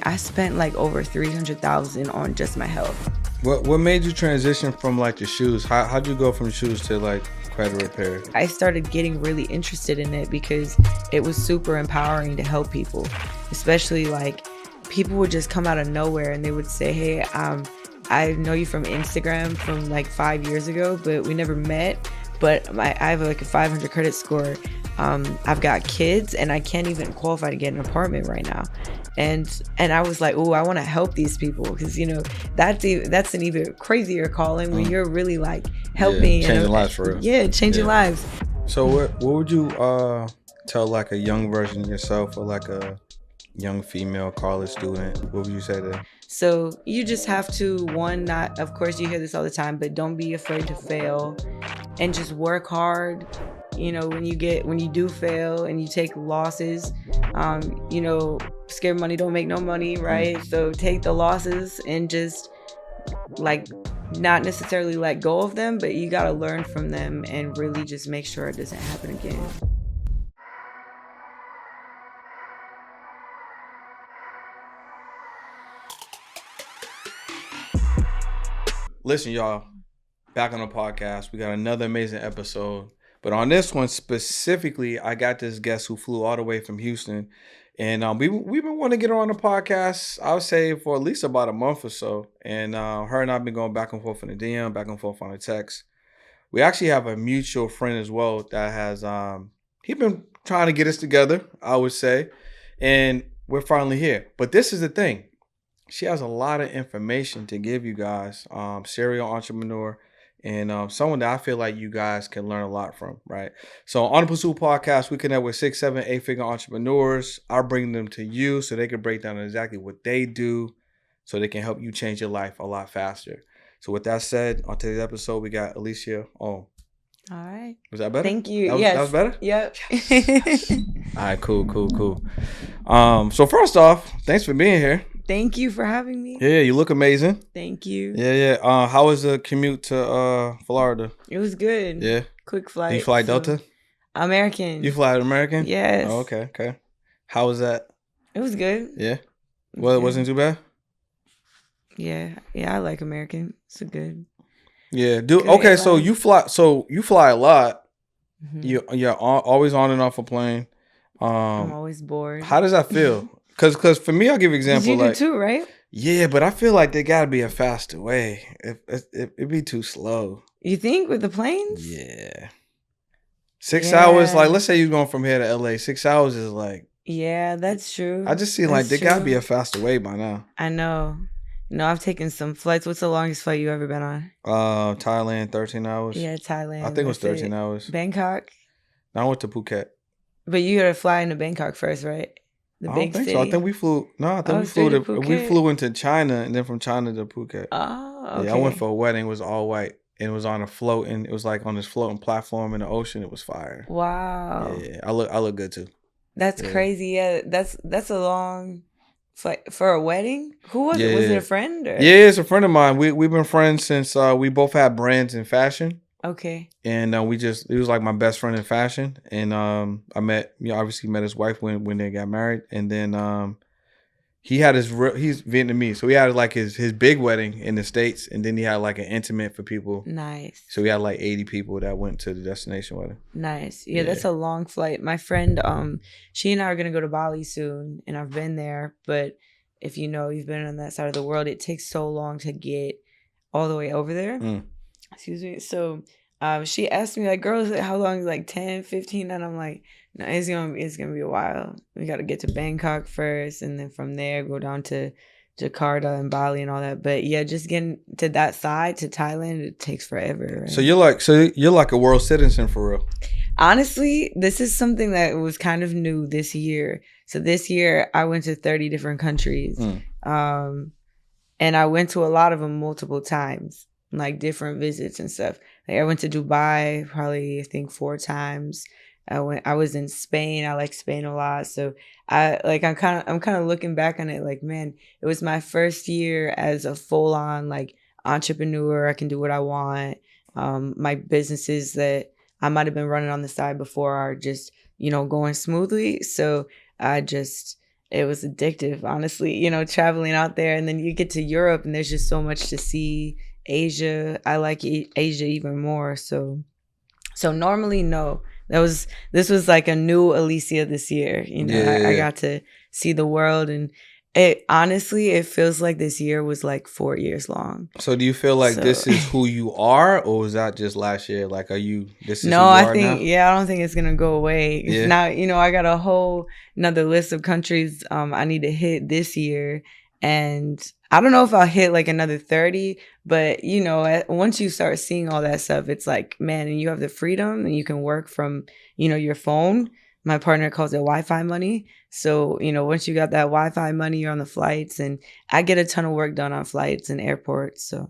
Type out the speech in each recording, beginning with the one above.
I spent like over 300,000 on just my health. What made you transition from like the shoes? How'd you go from shoes to like credit repair? I started getting really interested in it because it was super empowering to help people, especially like people would just come out of nowhere and they would say, hey, I know you from Instagram from like 5 years ago, but we never met. But I have like a 500 credit score. I've got kids and I can't even qualify to get an apartment right now. And I was like, oh, I want to help these people because, that's an even crazier calling when you're really like helping. Changing lives for real. Yeah, changing lives. So what would you tell like a young version of yourself or like a young female college student? What would you say to them? So you just have to, of course you hear this all the time, but don't be afraid to fail and just work hard. When you do fail and you take losses, scared money don't make no money, right? So take the losses and just like not necessarily let go of them, but you got to learn from them and really just make sure it doesn't happen again. Listen, y'all, back on the podcast. We got another amazing episode. But on this one specifically, I got this guest who flew all the way from Houston. And we've been wanting to get her on the podcast, I would say, for at least about a month or so. And her and I have been going back and forth on the DM, back and forth on the text. We actually have a mutual friend as well that has, he's been trying to get us together, I would say. And we're finally here. But this is the thing. She has a lot of information to give you guys, serial entrepreneur, and someone that I feel like you guys can learn a lot from, right? So on the Pursuit Podcast, we connect with 6, 7, 8-figure entrepreneurs. I bring them to you so they can break down exactly what they do so they can help you change your life a lot faster. So with that said, on today's episode, we got Alycea Ohl. All right. Was that better? Thank you. That was better? Yep. Yes. All right, cool. So first off, thanks for being here. Thank you for having me. Yeah, you look amazing. Thank you. Yeah. How was the commute to Florida? It was good. Yeah. Quick flight. Did you fly Delta? American. You fly American? Yes. Oh, okay. How was that? It was good. Yeah. Well, it wasn't too bad? Yeah, I like American. It's good. Yeah. Good okay, so you fly a lot. Mm-hmm. You're always on and off a plane. I'm always bored. How does that feel? Because for me, I'll give you an example. You do too, right? Yeah, but I feel like there got to be a faster way. It'd be too slow. You think with the planes? Yeah. 6 hours, like let's say you're going from here to LA. 6 hours is like. Yeah, that's true. I just see like there got to be a faster way by now. I know. I've taken some flights. What's the longest flight you ever been on? Thailand, 13 hours. Yeah, Thailand. I think it was 13 hours. Bangkok? I went to Phuket. But you had to fly into Bangkok first, right? I don't think so. I think we flew. No, I think we flew into China and then from China to Phuket. Oh, okay. Yeah, I went for a wedding. It was all white. And it was on a floating. It was like on this floating platform in the ocean. It was fire. Wow. Yeah, I look good too. That's crazy. Yeah, that's a long flight for a wedding. Who was it? Was it a friend? Or? Yeah, it's a friend of mine. We've been friends since we both had brands in fashion. Okay. And he was like my best friend in fashion. And I met, obviously met his wife when they got married. And then he's Vietnamese. So he had like his big wedding in the States. And then he had like an intimate for people. Nice. So we had like 80 people that went to the destination wedding. Nice. Yeah, that's a long flight. My friend, she and I are going to go to Bali soon. And I've been there. But if you've been on that side of the world, it takes so long to get all the way over there. Excuse me. So she asked me, like, girl, how long? Like 10, 15? And I'm like, no, it's gonna be a while. We got to get to Bangkok first, and then from there go down to Jakarta and Bali and all that. But yeah, just getting to that side, to Thailand, it takes forever. Right? So you're like a world citizen for real. Honestly, this is something that was kind of new this year. So this year I went to 30 different countries. And I went to a lot of them multiple times, like different visits and stuff. Like I went to Dubai probably I think 4 times. I was in Spain. I like Spain a lot. So I'm kind of looking back on it like, man, it was my first year as a full on like entrepreneur. I can do what I want. My businesses that I might have been running on the side before are just, going smoothly. So I it was addictive, honestly, traveling out there. And then you get to Europe and there's just so much to see. Asia, I like Asia even more. So normally, no. This was like a new Alycea this year. I got to see the world, and it feels like this year was like 4 years long. So do you feel like this is who you are, or was that just last year? Like, this is no, who you I are think, now? I don't think it's going to go away. Yeah. Now, I got a whole another list of countries I need to hit this year. And I don't know if I'll hit like another 30, but once you start seeing all that stuff, it's like, man, and you have the freedom and you can work from, your phone. My partner calls it Wi-Fi money. So, once you got that Wi-Fi money, you're on the flights, and I get a ton of work done on flights and airports. So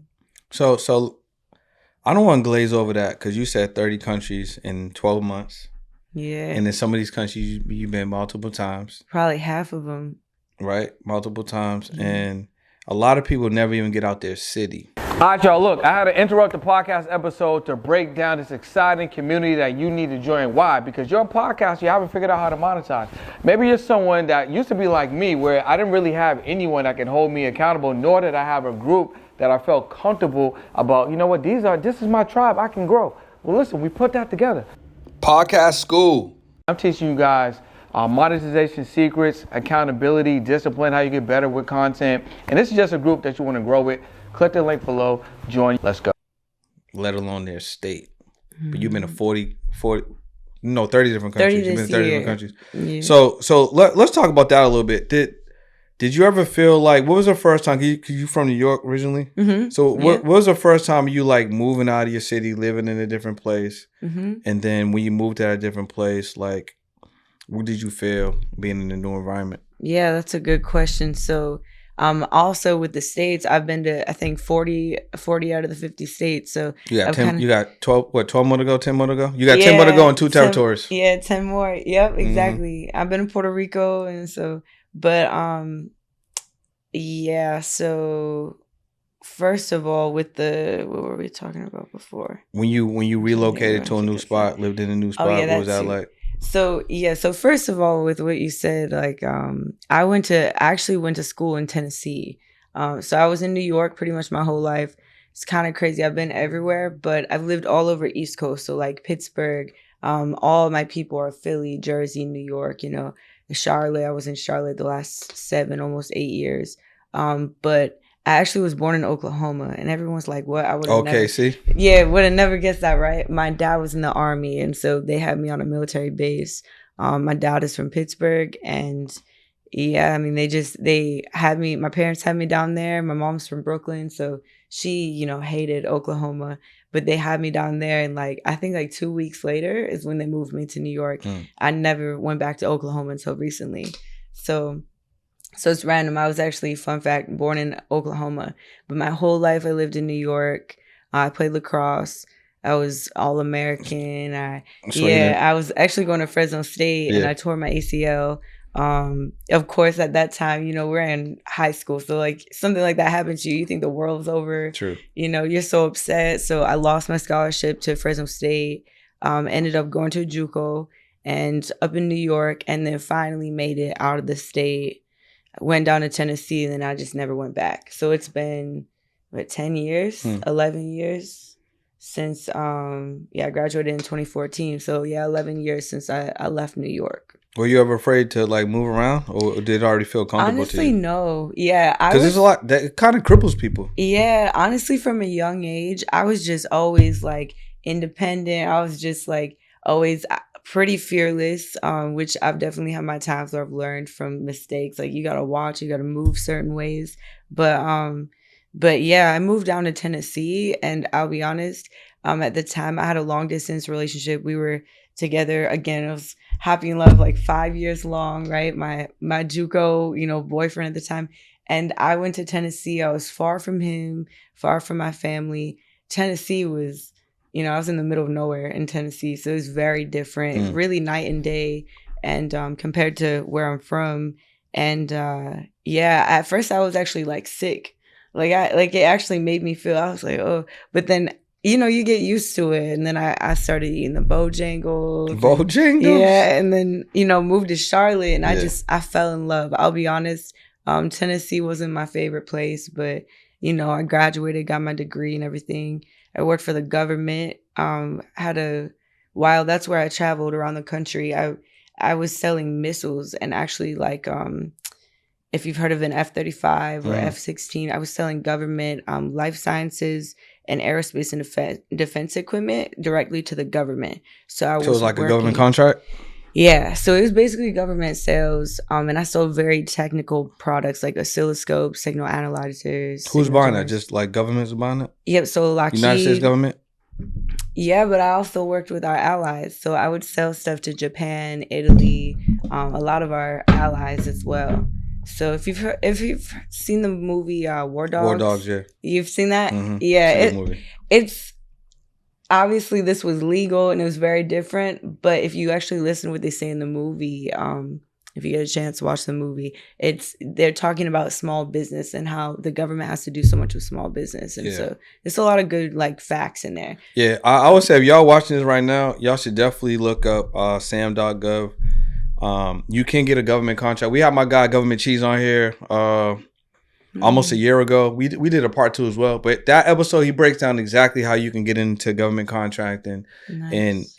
I don't want to glaze over that, because you said 30 countries in 12 months. Yeah. And in some of these countries, you've been multiple times. Probably half of them. Right? Multiple times. Mm-hmm. And a lot of people never even get out their city. All right, y'all, look, I had to interrupt the podcast episode to break down this exciting community that you need to join. Why? Because you're a podcast, you haven't figured out how to monetize. Maybe you're someone that used to be like me, where I didn't really have anyone that can hold me accountable, nor did I have a group that I felt comfortable about. You know what, this is my tribe, I can grow. Well, listen, we put that together. Podcast school. I'm teaching you guys monetization secrets, accountability, discipline, how you get better with content. And this is just a group that you want to grow with. Click the link below, join, let's go. Let alone their state. But you've been to 30 different countries. You've been to 30 different countries. Yeah. So let's talk about that a little bit. Did you ever feel like, what was the first time, you from New York originally? Mm-hmm. So what was the first time you like moving out of your city, living in a different place? Mm-hmm. And then when you moved to a different place, like, what did you feel being in a new environment? Yeah, that's a good question. So also with the states, I've been to, I think 40 out of the 50 states. So you got 12 more to go, 10 more to go? You got 10 more to go in 2 territories. 10 more. Yep, exactly. Mm-hmm. I've been to Puerto Rico, and so, but so first of all, with what were we talking about before? When you relocated to a new spot, lived in a new spot, what was that like? So first of all, with what you said, like I actually went to school in Tennessee. So I was in New York pretty much my whole life. It's kind of crazy. I've been everywhere, but I've lived all over East Coast. So like Pittsburgh, all of my people are Philly, Jersey, New York, Charlotte. I was in Charlotte the last 7, almost 8 years. But I actually was born in Oklahoma, and everyone's like, what? I would have would have never guessed that, right? My dad was in the Army, and so they had me on a military base. My dad is from Pittsburgh, and yeah, I mean, they had me, my parents had me down there. My mom's from Brooklyn, so she, hated Oklahoma, but they had me down there, and like, I think like 2 weeks later is when they moved me to New York. I never went back to Oklahoma until recently. So it's random. I was actually, fun fact, born in Oklahoma, but my whole life I lived in New York. I played lacrosse. I was All-American. I was actually going to Fresno State, and I tore my ACL. Of course, at that time, we're in high school, so like something like that happens to you, you think the world's over. True. You're so upset. So I lost my scholarship to Fresno State. Ended up going to JUCO and up in New York, and then finally made it out of the state. Went down to Tennessee, and then I just never went back. So it's been 10 years, 11 years since I graduated in 2014. So 11 years since I left New York. Were you ever afraid to like move around, or did it already feel comfortable to you? Honestly, no. Yeah, because there's a lot that kind of cripples people. Yeah, honestly, from a young age, I was just always like independent. I was just like always pretty fearless, which I've definitely had my times where I've learned from mistakes. Like, you gotta watch, you gotta move certain ways. But yeah, I moved down to Tennessee, and I'll be honest, at the time I had a long distance relationship. We were together again. It was happy in love, like 5 years long, right? My JUCO, boyfriend at the time. And I went to Tennessee. I was far from him, far from my family. Tennessee was, I was in the middle of nowhere in Tennessee. So it was very different, really night and day. And compared to where I'm from. And at first I was actually like sick. It actually made me feel, I was like, oh, but then you get used to it. And then I started eating the Bojangles. Bojangles? Yeah. And then, moved to Charlotte and I fell in love. I'll be honest. Tennessee wasn't my favorite place, but, I graduated, got my degree and everything. I worked for the government. While that's where I traveled around the country. I was selling missiles and actually if you've heard of an F-35 or F-16, I was selling government, life sciences and aerospace and defense equipment directly to the government. So it was like a government contract? Yeah. So it was basically government sales. And I sold very technical products like oscilloscopes, signal analyzers. Who's buying that? Just like government's buying it? Yep. So Lockheed. United States government? Yeah, but I also worked with our allies. So I would sell stuff to Japan, Italy, a lot of our allies as well. So if you've seen the movie War Dogs, yeah, you've seen that, yeah. It's obviously this was legal and it was very different. But if you actually listen to what they say in the movie, if you get a chance to watch the movie, they're talking about small business and how the government has to do so much with small business, and so there's a lot of good facts in there. Yeah, I would say if y'all watching this right now, y'all should definitely look up sam.gov. You can get a government contract. We had my guy Government Cheese on here almost a year ago. We did a part 2 as well, but that episode he breaks down exactly how you can get into government contract and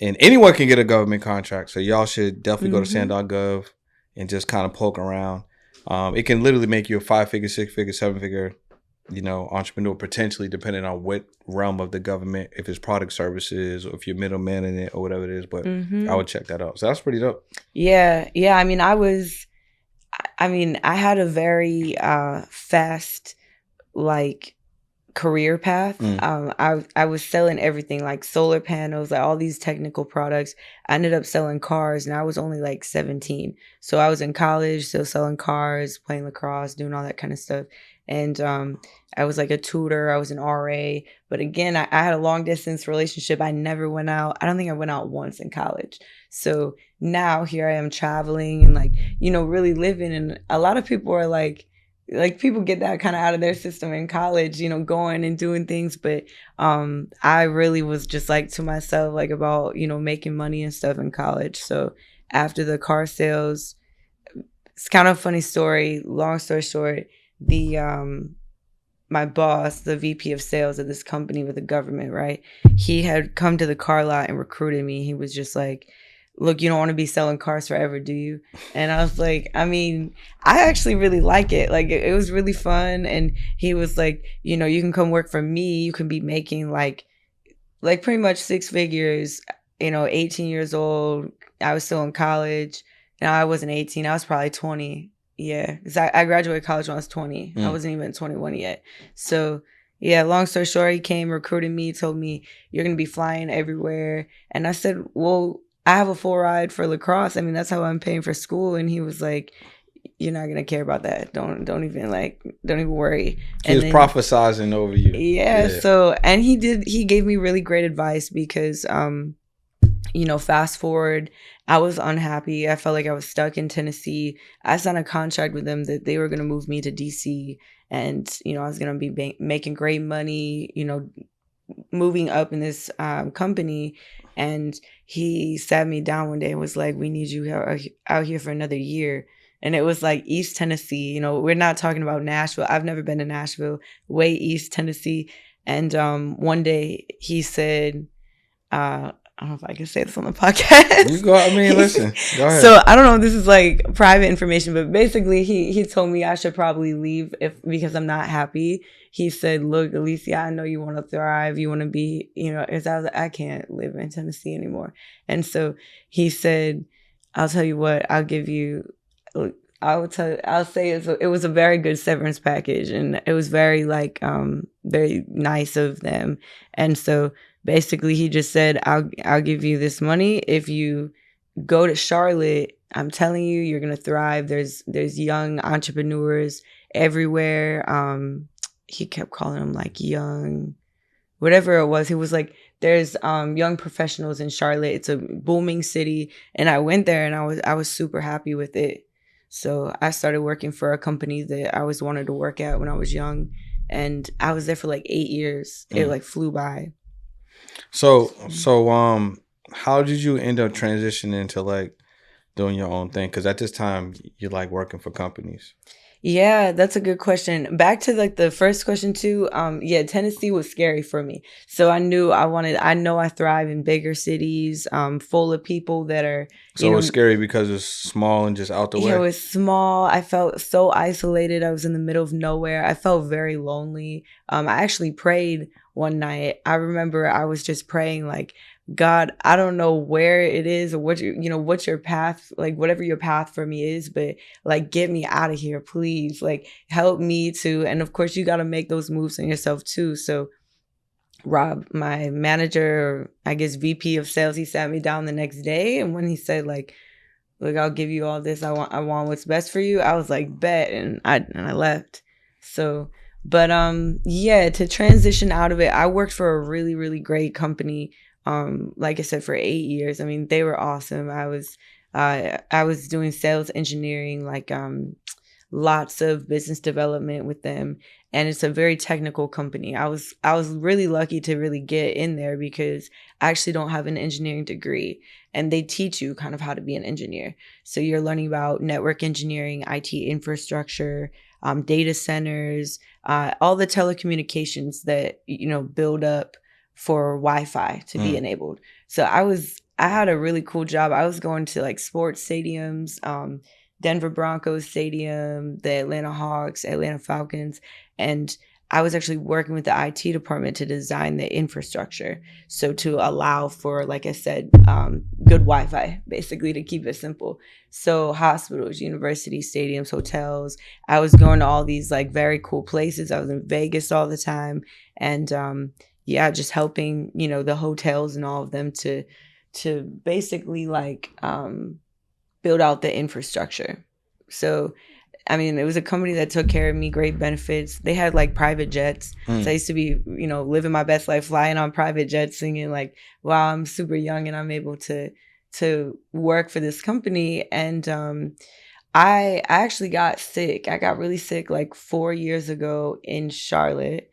anyone can get a government contract. So y'all should definitely go to sam.gov and just kind of poke around. It can literally make you a 5-figure, 6-figure, 7-figure, entrepreneur potentially, depending on what realm of the government, if it's product services or if you're middleman in it or whatever it is. But I would check that out. So that's pretty dope. Yeah. I mean, I had a very fast career path. I was selling everything like solar panels, like all these technical products. I ended up selling cars and I was only 17. So I was in college, still selling cars, playing lacrosse, doing all that kind of stuff. And I was a tutor. I was an RA. But again, I had a long distance relationship. I never went out. I don't think I went out once in college. So now here I am traveling and really living. And a lot of people are people get that kind of out of their system in college, going and doing things. But I really was just to myself, about, making money and stuff in college. So after the car sales, it's kind of a funny story. Long story short, my boss, the VP of sales of this company with the government, right? He had come to the car lot and recruited me. He was just look, you don't want to be selling cars forever, do you? And I was I mean, I actually really like it. It was really fun. And he was you can come work for me. You can be making pretty much 6 figures, 18 years old. I was still in college. I wasn't 18. I was probably 20. Yeah, because I graduated college when I was 20. I wasn't even 21 yet. So, yeah, long story short, he came, recruited me, told me, you're going to be flying everywhere. And I said, well, I have a full ride for lacrosse. I mean, that's how I'm paying for school. And he was like, you're not going to care about that. Don't even worry. He was prophesizing over you. Yeah. So, and he gave me really great advice because, fast forward, I was unhappy. I felt like I was stuck in Tennessee. I signed a contract with them that they were going to move me to DC and, I was going to be making great money, moving up in this company. And he sat me down one day and was like, we need you out here for another year. And it was East Tennessee. We're not talking about Nashville. I've never been to Nashville, way East Tennessee. And one day he said, I don't know if I can say this on the podcast. You go. I mean, listen. Go ahead. So I don't know if this is private information, but basically he told me I should probably leave because I'm not happy. He said, "Look, Alycea, I know you want to thrive. You want to be, Because I was I can't live in Tennessee anymore." And so he said, "I'll tell you what. I'll give you. I'll say it was a very good severance package, and it was very very nice of them." And so basically he just said, I'll give you this money if you go to Charlotte. I'm telling you, you're gonna thrive. There's young entrepreneurs everywhere. He kept calling them young, whatever it was. He was there's young professionals in Charlotte. It's a booming city, and I went there and I was super happy with it. So I started working for a company that I always wanted to work at when I was young, and I was there for 8 years. It flew by. So how did you end up transitioning to like doing your own thing? Because at this time you're like working for companies. Yeah, that's a good question. Back to like the first question too. Yeah, Tennessee was scary for me. So I knew I know I thrive in bigger cities, full of people that are, So it's scary because it's small and just out the way. It was small. I felt so isolated. I was in the middle of nowhere. I felt very lonely. I actually prayed one night. I remember I was just praying like, God, I don't know where it is or what's your path, like whatever your path for me is, but like get me out of here, please. Like help me to, and of course you got to make those moves on yourself too. So Rob, my manager, or I guess VP of sales, he sat me down the next day, and when he said like, look, I'll give you all this. I want what's best for you. I was like, bet, and I left. So, but yeah, to transition out of it, I worked for a really, really great company. Like I said, for 8 years. I mean, they were awesome. I was doing sales engineering, like lots of business development with them, and it's a very technical company. I was really lucky to really get in there because I actually don't have an engineering degree, and they teach you kind of how to be an engineer. So you're learning about network engineering, IT infrastructure, data centers, all the telecommunications that build up for Wi-Fi to be enabled. So I had a really cool job. I was going to like sports stadiums, Denver Broncos Stadium, the Atlanta Hawks, Atlanta Falcons, and I was actually working with the IT department to design the infrastructure. So to allow for, like I said, good Wi-Fi, basically, to keep it simple. So hospitals, universities, stadiums, hotels. I was going to all these like very cool places. I was in Vegas all the time. And yeah, just helping, the hotels and all of them to basically like build out the infrastructure. So I mean, it was a company that took care of me, great benefits. They had like private jets. So I used to be, living my best life, flying on private jets, singing like, wow, I'm super young and I'm able to work for this company. And I actually got sick. I got really sick like 4 years ago in Charlotte.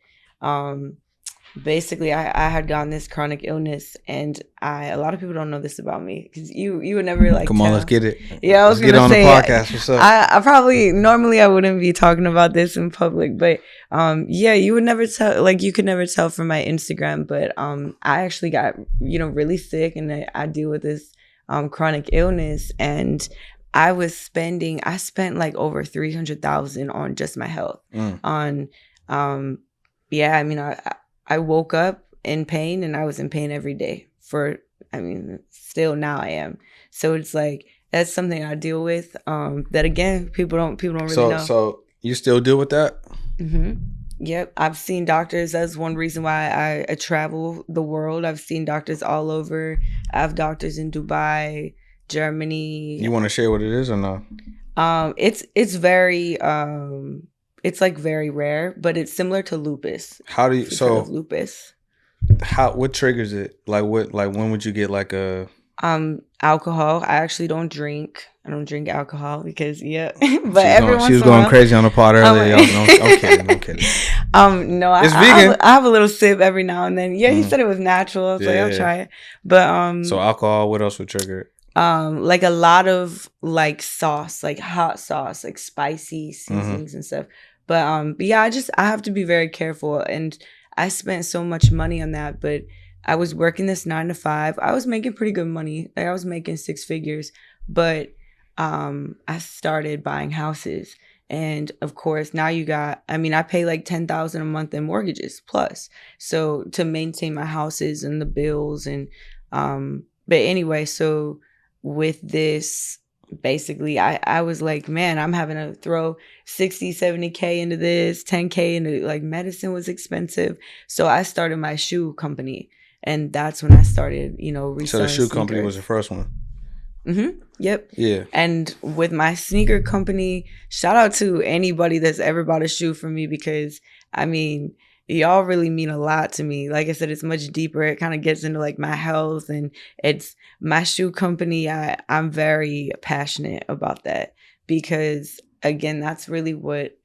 Basically, I had gotten this chronic illness, and a lot of people don't know this about me because you would never like. Come on, let's get it. Yeah, I was let's gonna get say, on the podcast. What's up? I probably normally I wouldn't be talking about this in public, but yeah, you would never tell. Like you could never tell from my Instagram, but I actually got really sick, and I deal with this chronic illness, and I spent like over 300,000 on just my health. On yeah, I mean I woke up in pain, and I was in pain every day still now I am. So it's like, that's something I deal with. That again, people don't really know. So you still deal with that? Mm-hmm. Yep. I've seen doctors. That's one reason why I travel the world. I've seen doctors all over. I have doctors in Dubai, Germany. You want to share what it is or no? It's very it's like very rare, but it's similar to lupus. How do you lupus? What triggers it? Like when would you get like a alcohol? I actually don't drink. I don't drink alcohol because but she was going crazy on the pot earlier. I'm kidding. No, it's vegan. I have a little sip every now and then. Yeah, he said it was natural. I was like, I'll try it. But so alcohol, what else would trigger it? Like a lot of like sauce, like hot sauce, like spicy seasonings and stuff. But yeah, I have to be very careful, and I spent so much money on that. But I was working this 9 to 5. I was making pretty good money. Like I was making 6 figures, but I started buying houses, and of course now I pay like $10,000 a month in mortgages plus, so to maintain my houses and the bills and but anyway, so with this, basically I was like, man, I'm having to throw 60-70K into this, 10K into like medicine was expensive. So I started my shoe company, and that's when I started, reselling. So the shoe sneakers. company was the first one. Mm-hmm. Yep. Yeah. And with my sneaker company, shout out to anybody that's ever bought a shoe from me, because I mean, y'all really mean a lot to me. Like I said, it's much deeper. It kind of gets into like my health, and it's my shoe company. I'm very passionate about that because, again, that's really what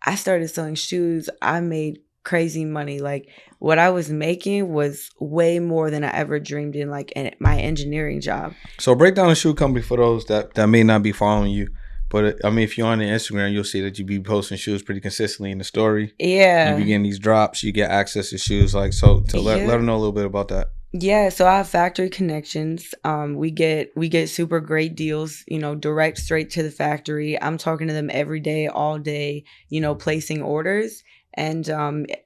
I started selling shoes. I made crazy money. Like what I was making was way more than I ever dreamed in, like in my engineering job. So break down the shoe company for those that may not be following you. But I mean, if you're on the Instagram, you'll see that you be posting shoes pretty consistently in the story. Yeah. You be getting these drops. You get access to shoes. Like, so to let them know a little bit about that. Yeah, so I have factory connections. We get super great deals, you know, direct straight to the factory. I'm talking to them every day, all day, you know, placing orders. And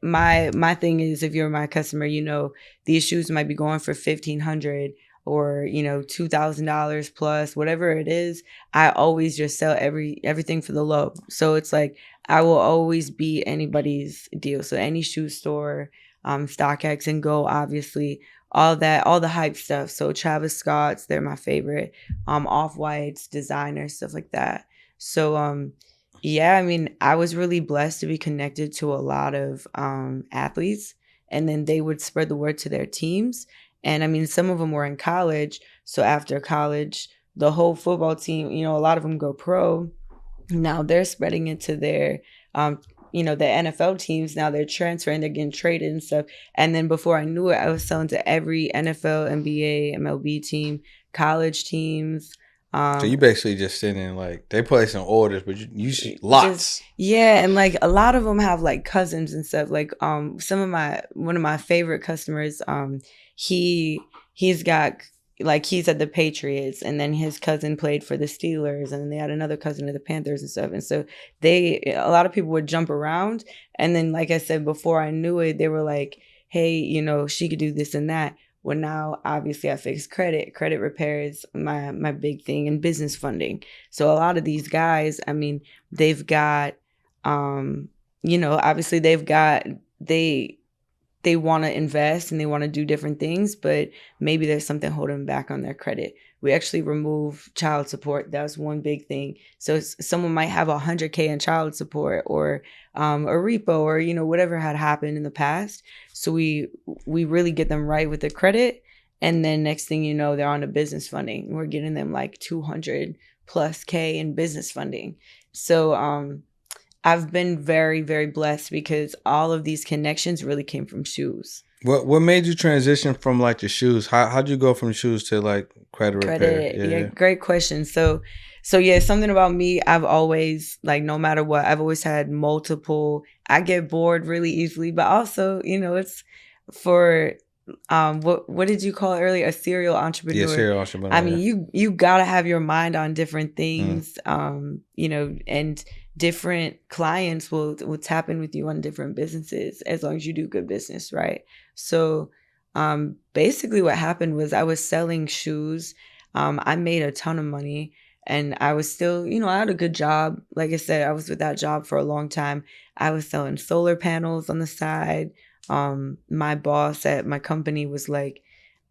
my thing is, if you're my customer, you know, these shoes might be going for $1,500 or, you know, $2,000 plus, whatever it is. I always just sell everything for the low. So it's like I will always beat anybody's deal. So any shoe store, StockX and Go, obviously. All the hype stuff. So Travis Scott's, they're my favorite. Off-White's, designers, stuff like that. So yeah, I mean, I was really blessed to be connected to a lot of athletes, and then they would spread the word to their teams. And I mean, some of them were in college. So after college, the whole football team, you know, a lot of them go pro. Now they're spreading it to their you know, the NFL teams. Now they're transferring, they're getting traded and stuff. And then before I knew it, I was selling to every NFL, NBA, MLB team, college teams. So you basically just sitting in, like, they placing orders, but you lots. Yeah, and like a lot of them have like cousins and stuff. Like one of my favorite customers, he's got, like, he's at the Patriots, and then his cousin played for the Steelers, and then they had another cousin at the Panthers and stuff. And so a lot of people would jump around. And then, like I said, before I knew it, they were like, hey, you know, she could do this and that. Well, now obviously I fix credit repair is my big thing, and business funding. So a lot of these guys, I mean, they've got, you know, obviously they want to invest and they want to do different things, but maybe there's something holding them back on their credit. We actually remove child support. That's one big thing. So someone might have $100K in child support or a repo, or, you know, whatever had happened in the past. So we really get them right with the credit. And then next thing you know, they're on to business funding. We're getting them like 200 plus K in business funding. So I've been very, very blessed because all of these connections really came from shoes. What made you transition from like the shoes? How'd you go from shoes to like credit repair? Yeah, great question. So yeah, something about me, I've always, like, no matter what, I've always had multiple. I get bored really easily, but also, you know, it's for what did you call it earlier? A serial entrepreneur. Yeah, serial entrepreneur. I mean, you gotta have your mind on different things, you know, and different clients will tap in with you on different businesses as long as you do good business, right? So basically what happened was I was selling shoes. I made a ton of money, and I was still, you know, I had a good job. Like I said, I was with that job for a long time. I was selling solar panels on the side. My boss at my company was like,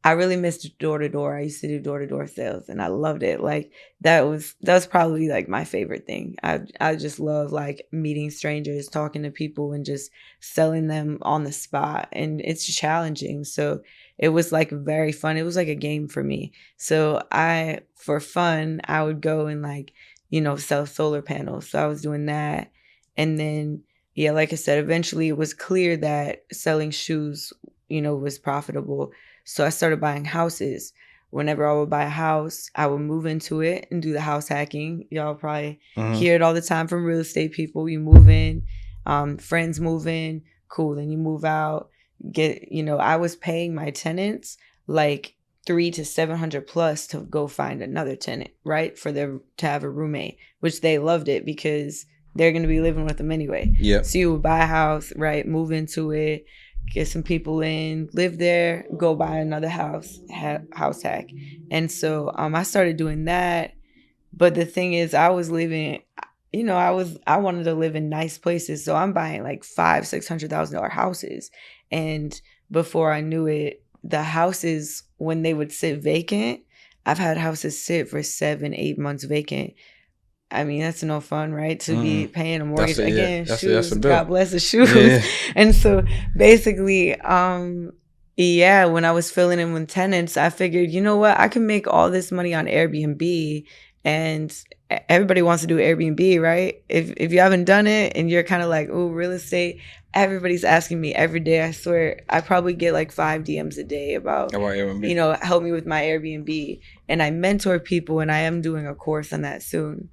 I really missed door-to-door. I used to do door-to-door sales, and I loved it. Like that was probably like my favorite thing. I just love like meeting strangers, talking to people, and just selling them on the spot. And it's challenging. So it was like very fun. It was like a game for me. So for fun, I would go and, like, you know, sell solar panels. So I was doing that. And then, yeah, like I said, eventually it was clear that selling shoes, you know, was profitable. So I started buying houses. Whenever I would buy a house, I would move into it and do the house hacking. Y'all probably hear it all the time from real estate people. You move in, friends move in, cool. Then you move out. I was paying my tenants like $300 to $700 plus to go find another tenant, right? To have a roommate, which they loved it because they're going to be living with them anyway. Yeah. So you would buy a house, right? Move into it. Get some people in, live there, go buy another house hack. And so I started doing that. But the thing is, I was living, you know, I wanted to live in nice places. So I'm buying like $500,000-$600,000 houses. And before I knew it, the houses, when they would sit vacant, I've had houses sit for 7-8 months vacant. I mean, that's no fun, right? To be paying a mortgage. Shoes, God bless the shoes. Yeah. And so basically, when I was filling in with tenants, I figured, you know what? I can make all this money on Airbnb, and everybody wants to do Airbnb, right? If you haven't done it and you're kind of like, oh, real estate, everybody's asking me every day. I swear, I probably get like 5 DMs a day about Airbnb. Help me with my Airbnb. And I mentor people, and I am doing a course on that soon.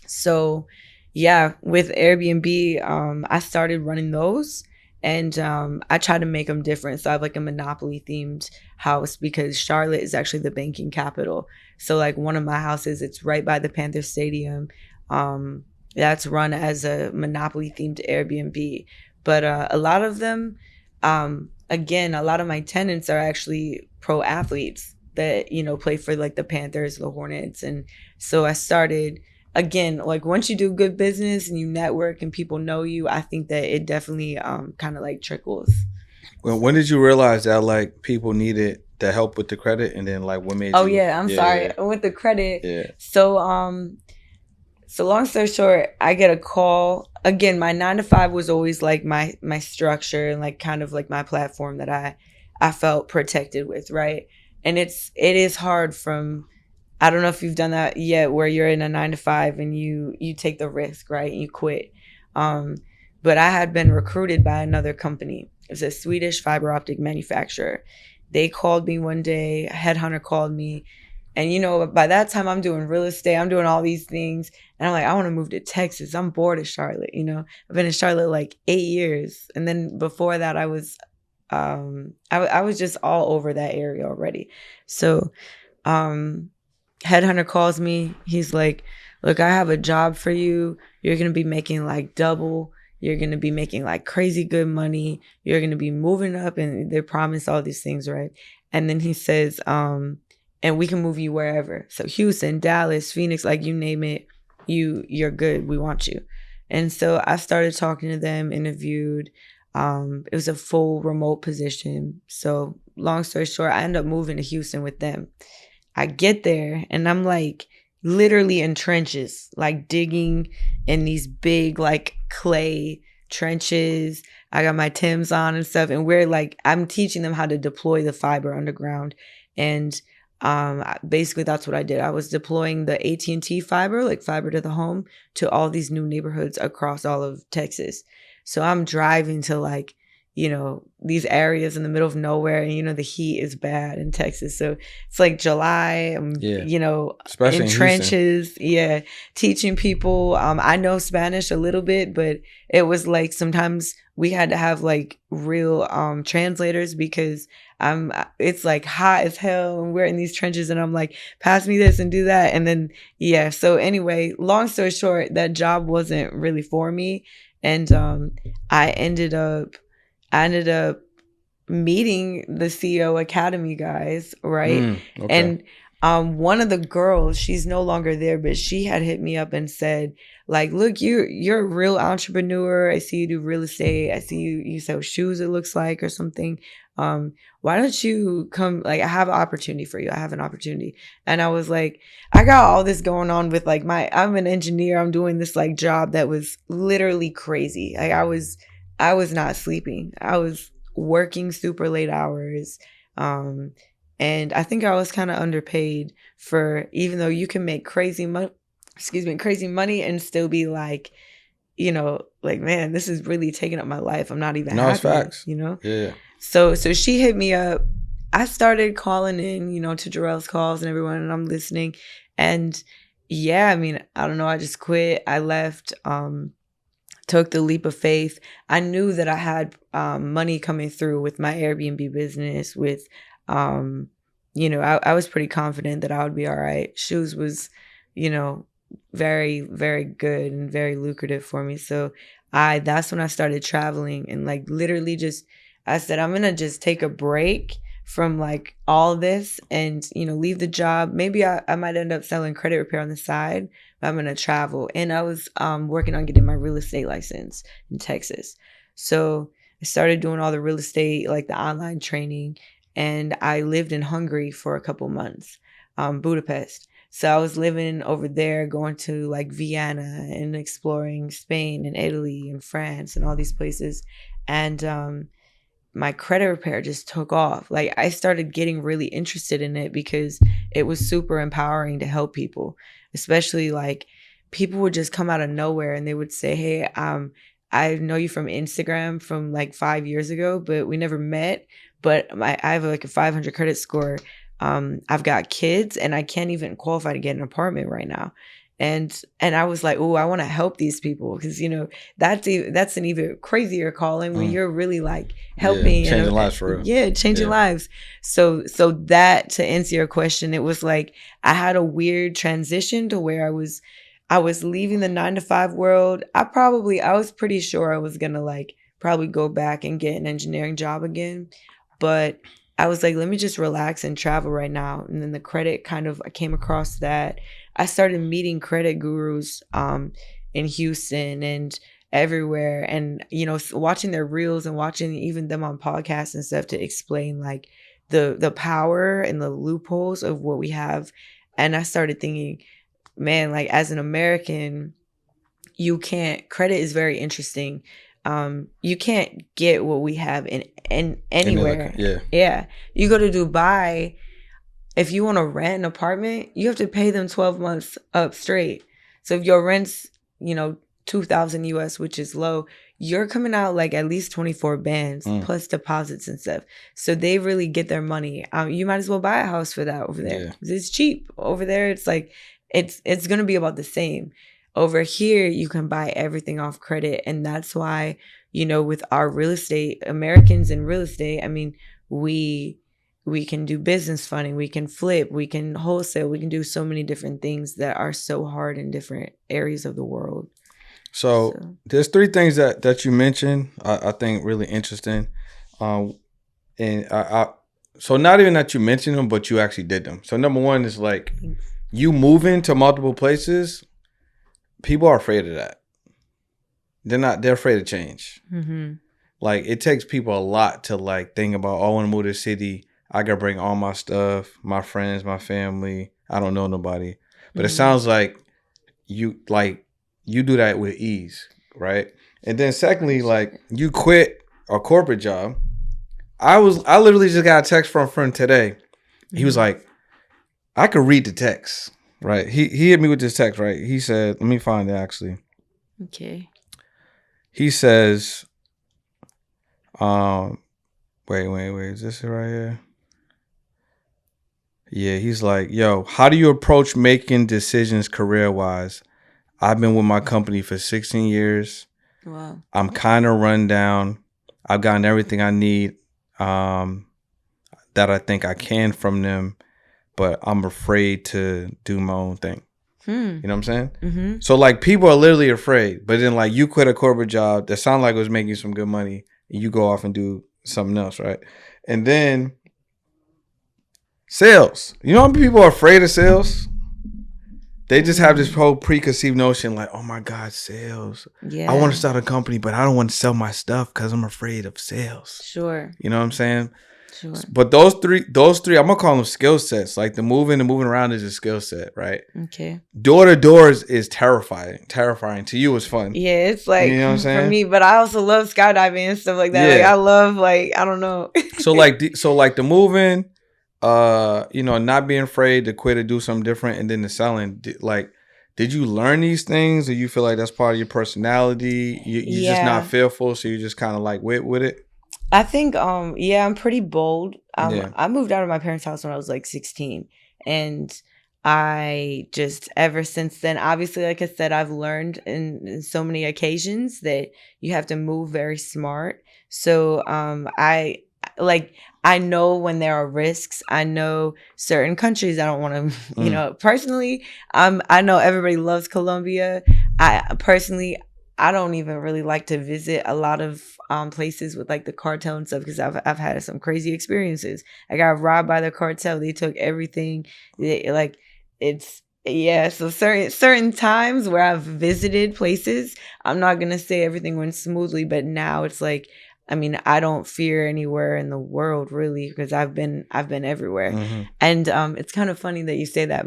So yeah, with Airbnb, I started running those, and I try to make them different. So I have like a Monopoly themed house because Charlotte is actually the banking capital. So like one of my houses, it's right by the Panther Stadium. That's run as a Monopoly themed Airbnb. But a lot of them, again, a lot of my tenants are actually pro athletes that, play for like the Panthers, the Hornets. And so I started, again, like once you do good business and you network and people know you, I think that it definitely kind of like trickles. Well, when did you realize that like people needed the help with the credit, and then like what made you? I'm sorry. With the credit. Yeah. So long story short, I get a call. Again, my 9 to 5 was always like my structure and like kind of like my platform that I felt protected with, right? And it is hard from, I don't know if you've done that yet, where you're in a 9 to 5 and you take the risk, right? And you quit. But I had been recruited by another company. It was a Swedish fiber optic manufacturer. They called me one day, a headhunter called me. And, by that time I'm doing real estate, I'm doing all these things. And I'm like, I want to move to Texas. I'm bored of Charlotte, I've been in Charlotte like 8 years. And then before that I was just all over that area already. So, headhunter calls me. He's like, look, I have a job for you. You're going to be making like double. You're going to be making like crazy good money. You're going to be moving up, and they promise all these things, right? And then he says, and we can move you wherever. So Houston, Dallas, Phoenix, like you name it, you're good. We want you. And so I started talking to them, interviewed. It was a full remote position. So long story short, I ended up moving to Houston with them. I get there and I'm like literally in trenches, like digging in these big like clay trenches. I got my Timbs on and stuff. And I'm teaching them how to deploy the fiber underground. And basically that's what I did. I was deploying the AT&T fiber, like fiber to the home, to all these new neighborhoods across all of Texas. So I'm driving to like, these areas in the middle of nowhere, and the heat is bad in Texas. So it's like July, especially in trenches. Yeah. Teaching people. I know Spanish a little bit, but it was like sometimes we had to have like real translators because it's like hot as hell and we're in these trenches, and I'm like, pass me this and do that. And then, yeah. So anyway, long story short, that job wasn't really for me. And I ended up meeting the CEO Academy guys, right? Okay. And one of the girls, she's no longer there, but she had hit me up and said, like, look, you're a real entrepreneur. I see you do real estate. I see you sell shoes, it looks like, or something. Why don't you come? Like, I have an opportunity for you. I have an opportunity. And I was like, I got all this going on with like I'm an engineer. I'm doing this like job that was literally crazy. Like I was not sleeping. I was working super late hours. And I think I was kind of underpaid for, even though you can make crazy money and still be like, like, man, this is really taking up my life. I'm not even happy. It's facts. Yeah. So she hit me up. I started calling in, to Jarrell's calls and everyone, and I'm listening. And yeah, I mean, I don't know. I just quit. I left, took the leap of faith. I knew that I had money coming through with my Airbnb business, with, I was pretty confident that I would be all right. Shoes was, very, very good and very lucrative for me. So that's when I started traveling, and like literally I said, I'm going to just take a break from like all this and, leave the job. Maybe I might end up selling credit repair on the side, but I'm going to travel. And I was working on getting my real estate license in Texas. So I started doing all the real estate, like the online training. And I lived in Hungary for a couple months, Budapest. So I was living over there, going to like Vienna and exploring Spain and Italy and France and all these places. And my credit repair just took off. Like I started getting really interested in it because it was super empowering to help people, especially like people would just come out of nowhere and they would say, hey, I know you from Instagram from like 5 years ago, but we never met. But I have like a 500 credit score. I've got kids and I can't even qualify to get an apartment right now. And I was like, oh, I want to help these people because, you know, that's an even crazier calling when you're really like helping. Changing lives for real. Yeah, changing lives. So that, to answer your question, it was like I had a weird transition to where I was leaving the 9-to-5 world. I was pretty sure I was going to like probably go back and get an engineering job again. But I was like, let me just relax and travel right now. And then the credit I came across that. I started meeting credit gurus in Houston and everywhere. And, you know, watching their reels and watching even them on podcasts and stuff to explain like the power and the loopholes of what we have. And I started thinking, man, like as an American, credit is very interesting. You can't get what we have in anywhere. Yeah. You go to Dubai, if you want to rent an apartment, you have to pay them 12 months up straight. So if your rent's, you know, 2,000 US, which is low, you're coming out like at least 24 bands plus deposits and stuff. So they really get their money. You might as well buy a house for that over there. It's cheap. Over there, it's like it's going to be about the same. Over here, you can buy everything off credit. And that's why, you know, with our real estate, Americans in real estate, I mean, we can do business funding, we can flip, we can wholesale, we can do so many different things that are so hard in different areas of the world. So there's 3 things that you mentioned, I think really interesting. So not even that you mentioned them, but you actually did them. So number 1 is like you moving to multiple places. People are afraid of that. They're afraid of change. Mm-hmm. Like it takes people a lot to like think about, oh, I want to move to the city. I got to bring all my stuff, my friends, my family. I don't know nobody. But it sounds like you do that with ease, right? And then secondly, like you quit a corporate job. I literally just got a text from a friend today. He was like, I could read the text, right? He hit me with this text, right? He said, let me find it actually. Okay. He says, wait, is this it right here? Yeah, he's like, yo, how do you approach making decisions career-wise? I've been with my company for 16 years. Wow. I'm kind of run down. I've gotten everything I need that I think I can from them, but I'm afraid to do my own thing. You know what I'm saying? Mm-hmm. So like people are literally afraid, but then like you quit a corporate job that sounded like it was making you some good money and you go off and do something else, right? And then sales. You know how many people are afraid of sales? They just have this whole preconceived notion like, oh my God, sales. Yeah. I want to start a company, but I don't want to sell my stuff because I'm afraid of sales. Sure. You know what I'm saying? Sure. But those three, I'm going to call them skill sets. Like the moving around is a skill set, right? Okay. Door to door is terrifying. To you, it's fun. Yeah, it's like, you know what I'm saying? For me, but I also love skydiving and stuff like that. Yeah. Like I love, like, I don't know. so like the moving, you know, not being afraid to quit or do something different, and then the selling. Did you learn these things, or you feel like that's part of your personality? You're just not fearful, so you just kind of like with it. I think, I'm pretty bold. I moved out of my parents' house when I was like 16, and I just ever since then, obviously, like I said, I've learned in so many occasions that you have to move very smart. So, I know when there are risks. I know certain countries I don't want to, you know, personally, I know everybody loves Colombia. I don't even really like to visit a lot of places with like the cartel and stuff because I've had some crazy experiences. I got robbed by the cartel. They took everything. So certain times where I've visited places, I'm not gonna say everything went smoothly, but now it's like, I mean, I don't fear anywhere in the world really because I've been everywhere. Mm-hmm. And it's kind of funny that you say that.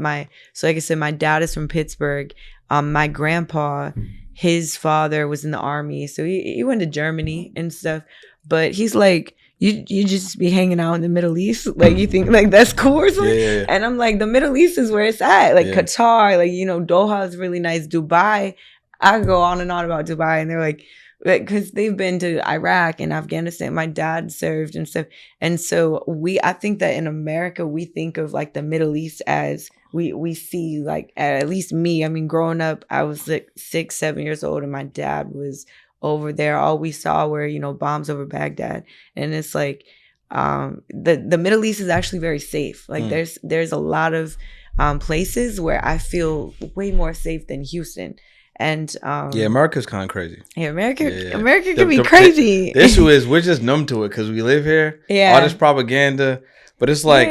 So like I said, my dad is from Pittsburgh. My grandpa, his father was in the army, so he went to Germany and stuff. But he's like, you just be hanging out in the Middle East. Like, you think like that's cool or something? Yeah. And I'm like, the Middle East is where it's at. Like, Yeah. Qatar, like, you know, Doha is really nice. Dubai, I go on and on about Dubai, and they're like, because they've been to Iraq and Afghanistan. My dad served and stuff. And so I think that in America, we think of like the Middle East as we see, like, at least me. I mean, growing up, I was like 6, 7 years old, and my dad was over there. All we saw were, you know, bombs over Baghdad. And it's like, the Middle East is actually very safe. Like, there's a lot of places where I feel way more safe than Houston. And America's kind of crazy. Yeah, America can be crazy. The issue is we're just numb to it because we live here. Yeah, all this propaganda, but it's like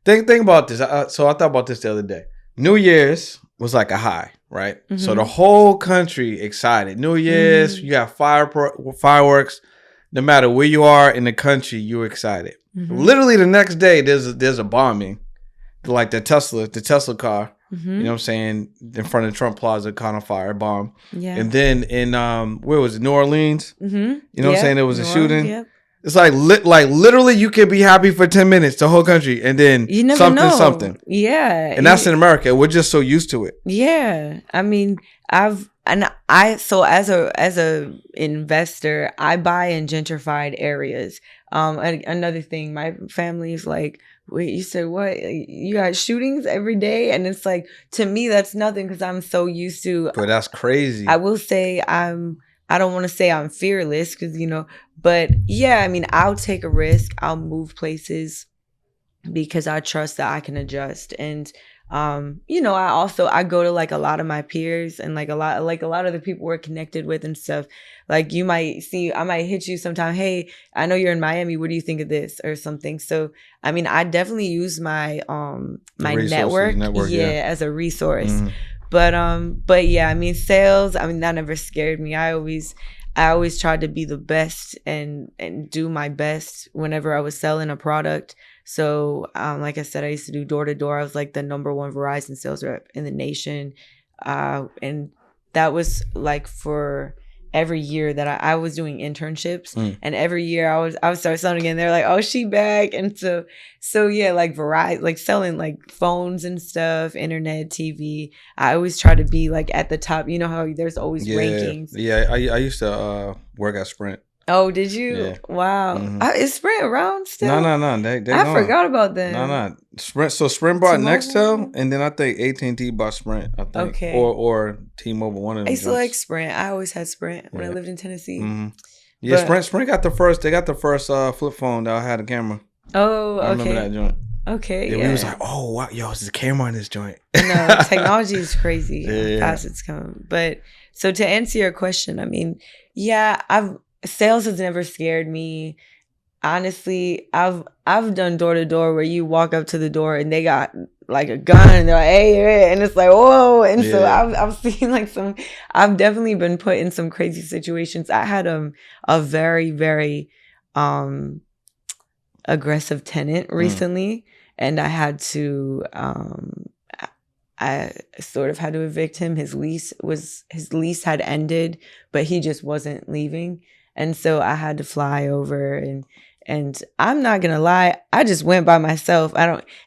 think about this. So I thought about this the other day. New Year's was like a high, right? Mm-hmm. So the whole country excited. New Year's, you got fireworks. No matter where you are in the country, you're excited. Mm-hmm. Literally the next day, there's a bombing, like the Tesla car. Mm-hmm. You know what I'm saying? In front of Trump Plaza, caught on fire, bomb. Yeah. And then in where was it? New Orleans. Mm-hmm. You know what I'm saying? There was a shooting. Yep. It's like literally, you can be happy for 10 minutes, the whole country, and then you never know. something. Yeah. And that's in America. We're just so used to it. Yeah. I mean, so as a investor, I buy in gentrified areas. Another thing, my family's like, wait, you said what? You got shootings every day? And it's like, to me, that's nothing because I'm so used to. But that's crazy. I will say I don't want to say I'm fearless because, you know, but yeah, I mean, I'll take a risk. I'll move places because I trust that I can adjust. And, you know, I go to like a lot of my peers and like a lot of the people we're connected with and stuff. Like, you might see, I might hit you sometime. Hey, I know you're in Miami. What do you think of this or something? So, I mean, I definitely use my my network as a resource. Mm-hmm. But yeah, I mean, sales, I mean, that never scared me. I always tried to be the best and do my best whenever I was selling a product. So, like I said, I used to do door to door. I was like the #1 Verizon sales rep in the nation. And that was like for every year that I was doing internships, and every year I would start selling again. They're like, "Oh, she back," and so yeah, like Verizon, like selling like phones and stuff, internet, TV. I always try to be like at the top. You know how there's always rankings. Yeah, I used to work at Sprint. Oh, did you? Yeah. Wow. Mm-hmm. Is Sprint around still? No. They I forgot about them. No. Sprint. So Sprint bought Nextel, and then I think AT&T bought Sprint. I think. Okay. Or T-Mobile. One of them. I used to like Sprint. I always had Sprint when I lived in Tennessee. Mm-hmm. Yeah, but Sprint got the first. They got the first flip phone that had a camera. Oh, okay. I remember that joint. Okay. Yeah, we was like, oh wow, yo, there's a camera in this joint. No, technology is crazy. How fast it's come. But so to answer your question, I mean, yeah, sales has never scared me. Honestly, I've done door to door where you walk up to the door and they got like a gun and they're like, hey, and it's like, whoa. And so I've seen like I've definitely been put in some crazy situations. I had a very, very aggressive tenant recently, and I had to I sort of had to evict him. His lease had ended, but he just wasn't leaving. And so I had to fly over, and I'm not gonna lie, I just went by myself.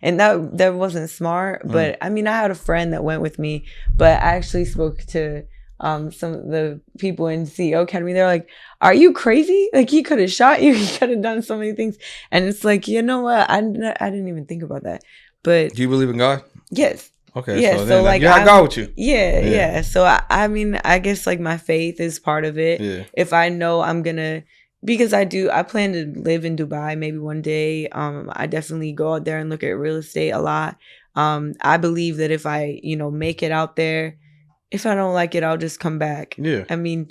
And that wasn't smart, but I mean, I had a friend that went with me, but I actually spoke to some of the people in CEO Academy. They're like, are you crazy? Like, he could have shot you. He could have done so many things. And it's like, you know what? I didn't even think about that. But do you believe in God? Yes. Okay. Yeah. So like, I got with you. Yeah. So I mean, I guess like my faith is part of it. Yeah. If I know I'm gonna, because I plan to live in Dubai maybe one day. I definitely go out there and look at real estate a lot. I believe that if I, make it out there, if I don't like it, I'll just come back. Yeah. I mean,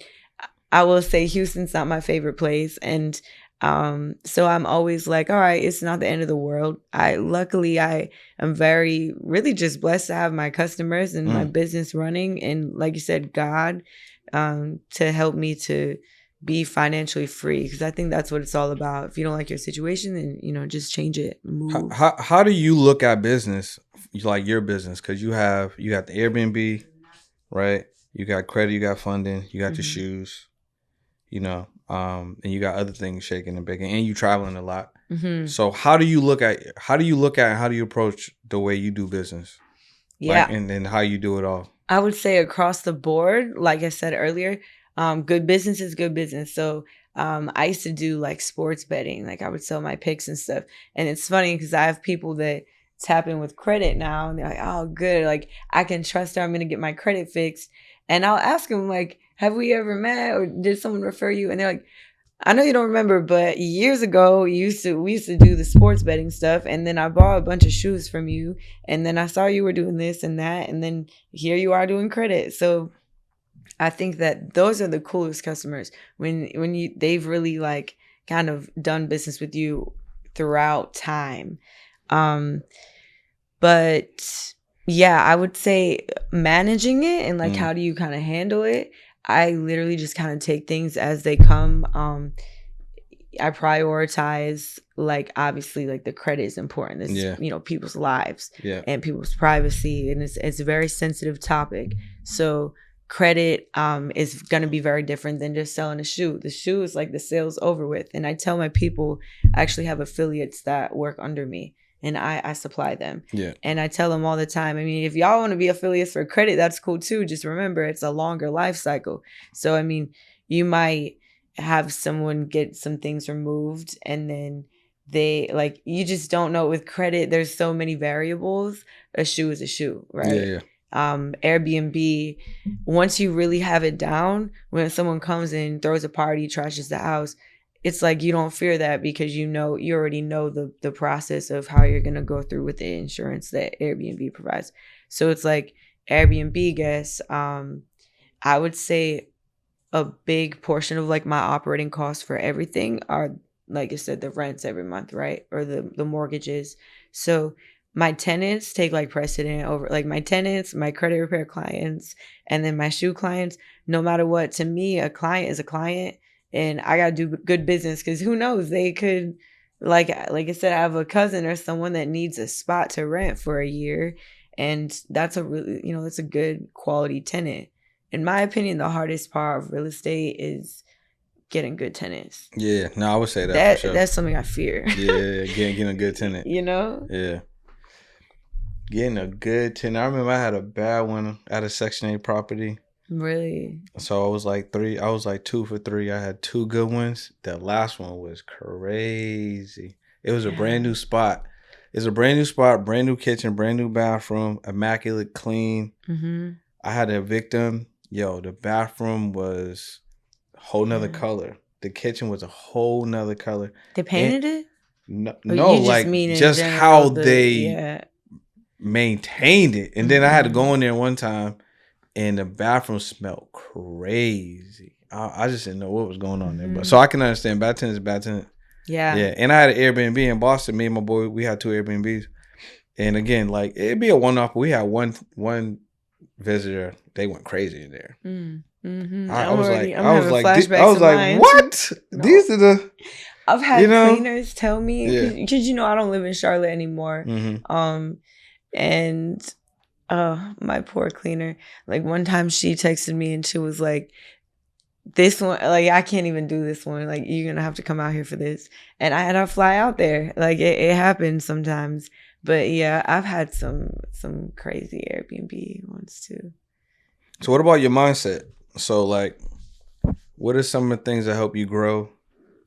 I will say Houston's not my favorite place, and so I'm always like, all right, it's not the end of the world. Luckily I am really just blessed to have my customers and my business running, and like you said, God, to help me to be financially free, because I think that's what it's all about. If you don't like your situation, then just change it, move. How do you look at business, like your business? Because you got the Airbnb, right? You got credit, you got funding, you got the shoes. and you got other things shaking and baking, and you traveling a lot. Mm-hmm. So how do you look at and how do you approach the way you do business? Yeah. And how you do it all? I would say across the board, like I said earlier, good business is good business. So I used to do like sports betting. Like I would sell my picks and stuff. And it's funny because I have people that tap in with credit now and they're like, oh, good. Like I can trust her. I'm going to get my credit fixed. And I'll ask them like, have we ever met or did someone refer you? And they're like, I know you don't remember, but years ago, we used to do the sports betting stuff, and then I bought a bunch of shoes from you, and then I saw you were doing this and that, and then here you are doing credit. So I think that those are the coolest customers when they've really like kind of done business with you throughout time. But yeah, I would say managing it and like how do you kind of handle it? I literally just kind of take things as they come. I prioritize, like, obviously, like the credit is important. It's, people's lives and people's privacy. And it's a very sensitive topic. So credit is going to be very different than just selling a shoe. The shoe is like the sale's over with. And I tell my people, I actually have affiliates that work under me. And I supply them. Yeah. And I tell them all the time, I mean, if y'all want to be affiliates for credit, that's cool too. Just remember, it's a longer life cycle. So, I mean, you might have someone get some things removed and then they, like, you just don't know with credit. There's so many variables. A shoe is a shoe, right? Yeah. Airbnb, once you really have it down, when someone comes in, throws a party, trashes the house, it's like you don't fear that because you already know the process of how you're going to go through with the insurance that Airbnb provides. So it's like Airbnb guests, I would say a big portion of like my operating costs for everything are, like I said, the rents every month, right? Or the mortgages. So my tenants take like precedent over like my tenants, my credit repair clients, and then my shoe clients. No matter what, to me, a client is a client. And I got to do good business because who knows? They could, like I said, I have a cousin or someone that needs a spot to rent for a year. And that's a really, that's a good quality tenant. In my opinion, the hardest part of real estate is getting good tenants. Yeah, no, I would say that for sure. That's something I fear. Yeah, getting a good tenant. Yeah. Getting a good tenant. I remember I had a bad one at a Section 8 property. Really? So I was like 2 for 3. I had 2 good ones. That last one was crazy. It was a brand new spot. It's a brand new spot, brand new kitchen, brand new bathroom, immaculate clean. Mm-hmm. I had to evict them. Yo, the bathroom was a whole nother color. The kitchen was a whole nother color. They painted it? No, like just how they maintained it. And then I had to go in there one time. And the bathroom smelled crazy. I just didn't know what was going on there. But so I can understand bad tenant is bad tenant. Yeah. Yeah. And I had an Airbnb in Boston. Me and my boy, we had 2 Airbnbs. And again, like it'd be a one-off, but we had one visitor. They went crazy in there. Mm-hmm. I was like, what? No. These are the. I've had cleaners tell me because I don't live in Charlotte anymore. Mm-hmm. And my poor cleaner. Like one time she texted me and she was like, this one, like I can't even do this one. Like you're gonna have to come out here for this. And I had to fly out there. Like it happens sometimes. But yeah, I've had some crazy Airbnb ones too. So what about your mindset? So like, what are some of the things that help you grow?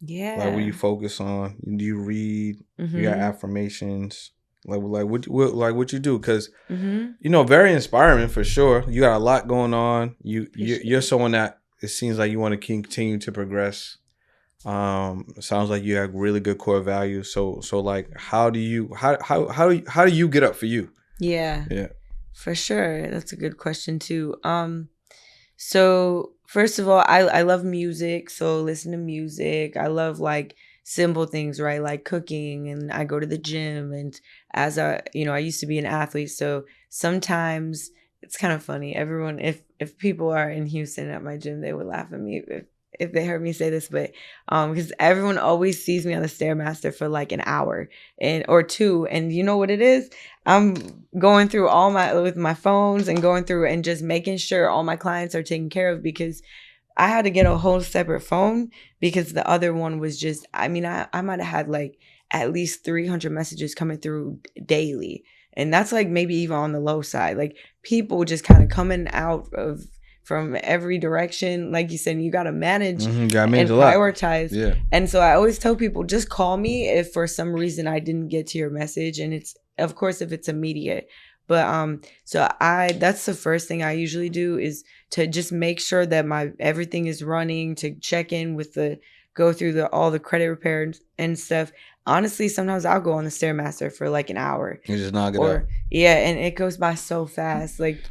Yeah. Like what you focus on? Do you read? Mm-hmm. You got affirmations? Like what you do? Because very inspiring for sure. You got a lot going on. You're someone that it seems like you want to continue to progress. Sounds like you have really good core values. So like how do you get up for you? Yeah, for sure. That's a good question too. So first of all, I love music. So listen to music. I love like simple things, right? Like cooking, and I go to the gym. And as I used to be an athlete, so sometimes it's kind of funny. Everyone, if people are in Houston at my gym, they would laugh at me if they heard me say this, but because everyone always sees me on the Stairmaster for like an hour or 2, and you know what it is? I'm going through with my phones and going through and just making sure all my clients are taken care of because I had to get a whole separate phone because the other one was just, I mean, I might have had like at least 300 messages coming through daily. And that's like maybe even on the low side. Like people just kind of coming out of from every direction. Like you said, you got to manage and prioritize. Yeah. And so I always tell people, just call me if for some reason I didn't get to your message. And it's, of course, if it's immediate. But that's the first thing I usually do is to just make sure that my everything is running, to check in with go through all the credit repair and stuff. Honestly, sometimes I'll go on the Stairmaster for like an hour. You just knock it out. Yeah, and it goes by so fast. Like,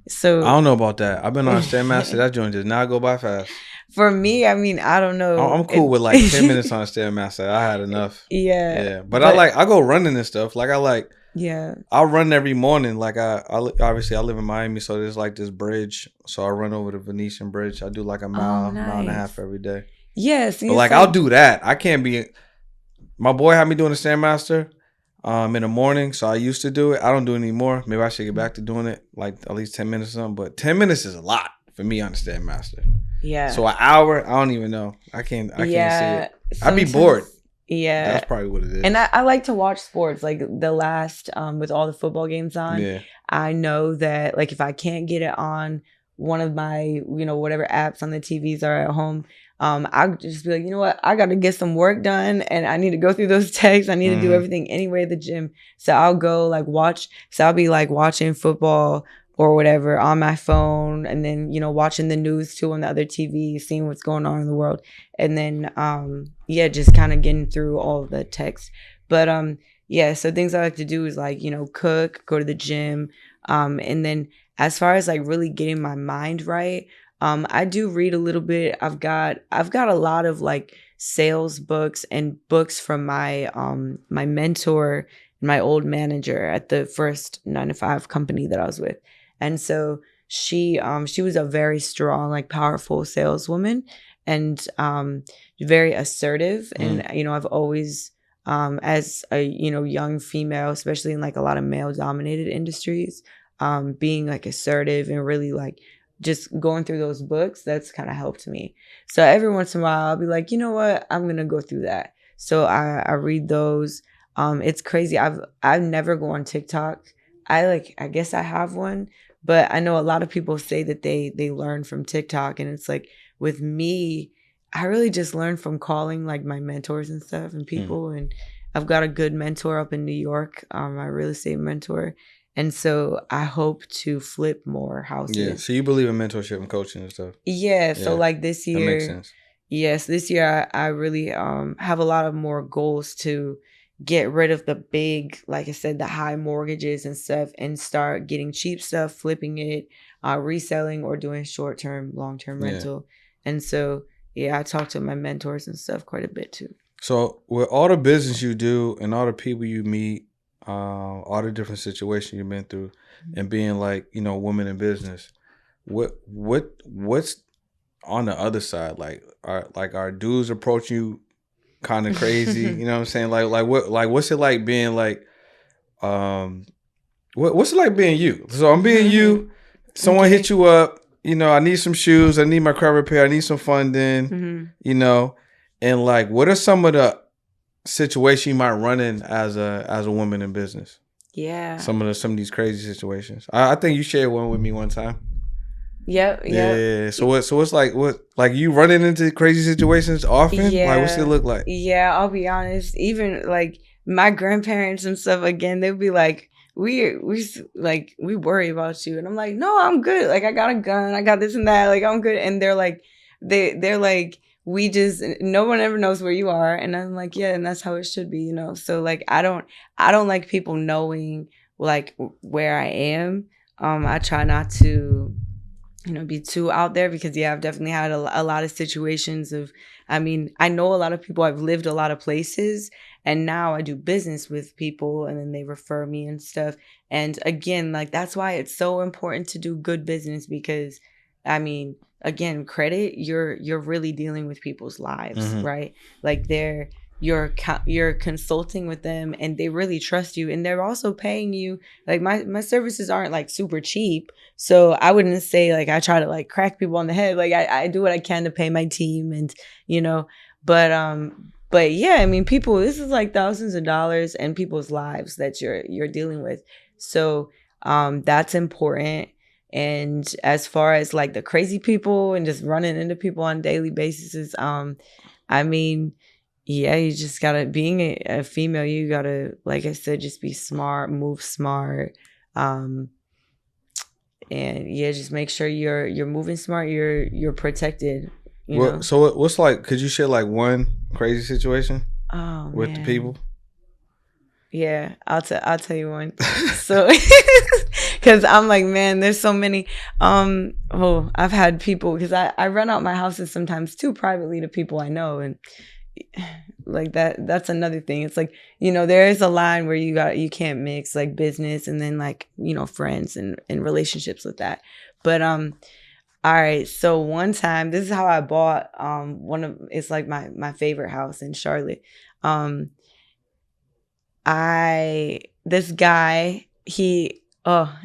so I don't know about that. I've been on Stairmaster. That joint does not go by fast. For me, I mean, I don't know. I'm cool with like 10 minutes on a Stairmaster. I had enough. Yeah. But I go running and stuff. Like yeah. I'll run every morning. Like obviously I live in Miami, so there's like this bridge. So I run over the Venetian Bridge. I do like a mile, mile and a half every day. Yes. But like I'll do that. I can't be. My boy had me doing the Stairmaster in the morning, so I used to do it. I don't do it anymore. Maybe I should get back to doing it, like at least 10 minutes or something. But 10 minutes is a lot for me on the Stairmaster. Yeah. So an hour, I don't even know. I can't see it. I'd be bored. Yeah. That's probably what it is. And I like to watch sports, like the last, with all the football games on. Yeah. I know that like if I can't get it on one of my, whatever apps on the TVs are at home, I'll just be like, you know what? I got to get some work done and I need to go through those texts. I need to do everything anyway at the gym. So I'll go like watch. So I'll be like watching football or whatever on my phone and then, watching the news too on the other TV, seeing what's going on in the world. And then, just kind of getting through all of the text. But, so things I like to do is like, cook, go to the gym. And then as far as like really getting my mind right, I do read a little bit. I've got a lot of like sales books and books from my my mentor, my old manager at the first 9-to-5 company that I was with. And so she was a very strong, like powerful saleswoman and very assertive. And, I've always, as a, young female, especially in like a lot of male dominated industries, being like assertive and really like just going through those books, that's kind of helped me. So every once in a while I'll be like, you know what, I'm going to go through that. So I read those. It's crazy. I've never go on TikTok. I guess I have one, but I know a lot of people say that they learn from TikTok. And it's like with me, I really just learned from calling like my mentors and stuff and people. And I've got a good mentor up in New York, my real estate mentor. And so I hope to flip more houses. Yeah. So you believe in mentorship and coaching and stuff. Yeah. So like this year. That makes sense. Yes. This year I really have a lot of more goals to get rid of the big, like I said, the high mortgages and stuff and start getting cheap stuff, flipping it, reselling or doing short-term, long-term rental. And so, I talk to my mentors and stuff quite a bit too. So with all the business you do and all the people you meet, all the different situations you've been through and being like, women in business, what's on the other side? Like are dudes approach you kind of crazy? You know what I'm saying? What's it like being like, what's it like being you? So I'm being you, someone hit you up, I need some shoes, I need my credit repair, I need some funding, and like, what are some of the situations you might run in as a woman in business? Yeah. Some of these crazy situations. I think you shared one with me one time. Yep. Yeah. So what's like you running into crazy situations often? Yeah. Like what's it look like? Yeah, I'll be honest. Even like my grandparents and stuff, again, they'll be like, we worry about you. And I'm like, no, I'm good. Like I got a gun, I got this and that, like I'm good. And they're like, they're like, no one ever knows where you are. And I'm like, yeah, and that's how it should be, So like, I don't like people knowing like where I am. I try not to, be too out there because I've definitely had a lot of situations I know a lot of people, I've lived a lot of places and now I do business with people and then they refer me and stuff. And again, like that's why it's so important to do good business because again, credit, you're really dealing with people's lives, right? Like they're you're consulting with them and they really trust you, and they're also paying you. Like my services aren't like super cheap, so I wouldn't say like I try to like crack people on the head. Like I do what I can to pay my team, and but yeah, I mean, people, this is like thousands of dollars and people's lives that you're dealing with. So that's important. And as far as like the crazy people and just running into people on a daily basis, I mean, yeah, you just gotta, being a female, you gotta, like I said, just be smart, move smart, and yeah, just make sure you're moving smart, you're protected. So what's like? Could you share like one crazy situation with the people? Yeah, I'll tell you one. So, because I'm like, man, there's so many. I've had people, because I rent out my houses sometimes too privately to people I know, and like that's another thing. It's like, there is a line where you can't mix like business and then like, friends and relationships with that. But all right, so one time, this is how I bought it's like my favorite house in Charlotte. This guy,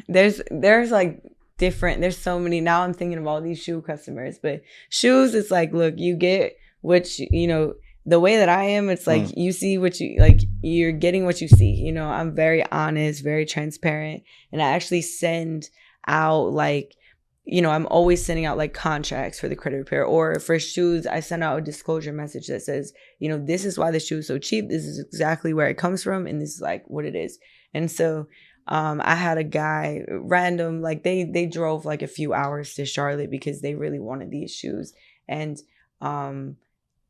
there's like different, there's so many. Now I'm thinking of all these shoe customers, but shoes, it's like, look, you get what the way that I am, it's like you see what you're getting what you see. I'm very honest, very transparent, and I actually send out like, I'm always sending out like contracts for the credit repair, or for shoes, I send out a disclosure message that says, this is why the shoe is so cheap. This is exactly where it comes from. And this is like what it is. And so, I had a guy random, like they drove like a few hours to Charlotte because they really wanted these shoes. And,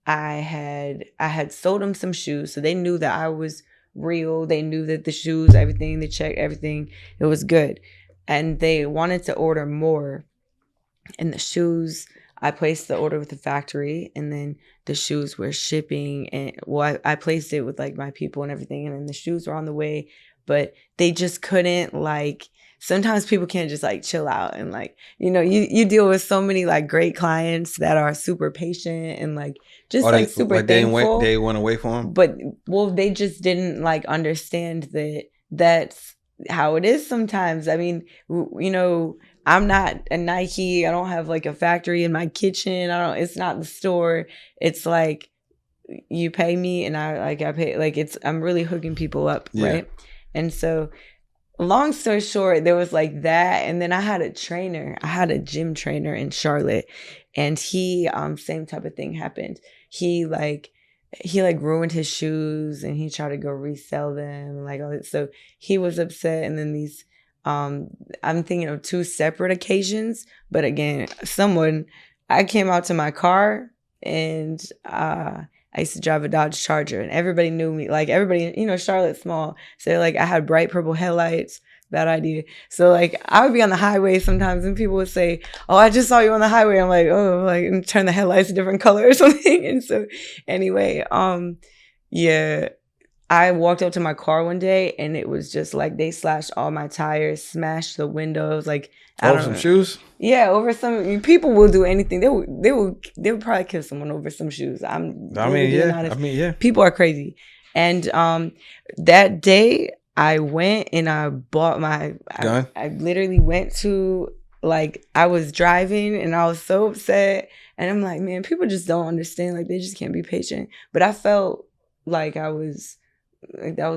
I had sold them some shoes. So they knew that I was real. They knew that the shoes, everything, they checked everything. It was good. And they wanted to order more. And the shoes, I placed the order with the factory, and then the shoes were shipping. And I placed it with like my people and everything. And then the shoes were on the way, but they just couldn't like, sometimes people can't just like chill out and like, you deal with so many like great clients that are super patient and like just like super like thankful. They went away for them. But they just didn't like understand that that's how it is sometimes. I mean, I'm not a Nike. I don't have like a factory in my kitchen. It's not the store. It's like you pay me and I pay, like I'm really hooking people up. Yeah. Right. And so long story short, there was like that. And then I had a gym trainer in Charlotte, and he, same type of thing happened. He ruined his shoes and he tried to go resell them, like all that. So he was upset. And then these, I'm thinking of two separate occasions, but again, I came out to my car, and I used to drive a Dodge Charger, and everybody knew me. Like everybody, Charlotte's small. So like I had bright purple headlights. Bad idea. So like I would be on the highway sometimes and people would say, "Oh, I just saw you on the highway." I'm like, "Oh," like, and turn the headlights a different color or something. And so anyway, yeah, I walked up to my car one day and it was just like they slashed all my tires, smashed the windows, like over some shoes. Yeah, over some. People will do anything. They would probably kill someone over some shoes. Yeah. People are crazy. And that day, I went and I bought my gun. I literally went to, like, I was driving and I was so upset. And I'm like, man, people just don't understand. Like, they just can't be patient. But I felt like that was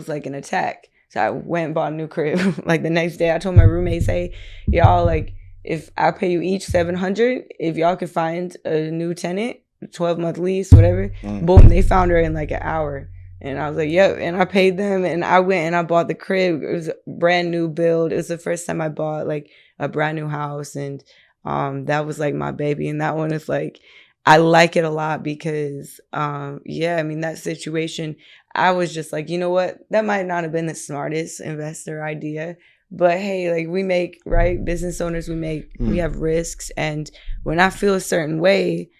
like an attack. So I went and bought a new crib. Like the next day I told my roommates, hey, y'all, like, if I pay you each $700, if y'all could find a new tenant, 12-month lease, whatever, boom, they found her in like an hour. And I was like, yep. And I paid them and I went and I bought the crib. It was a brand new build. It was the first time I bought like a brand new house. And that was like my baby. And that one is like, I like it a lot because, that situation, I was just like, you know what? That might not have been the smartest investor idea. But hey, like we make, right? Business owners, we have risks. And when I feel a certain way,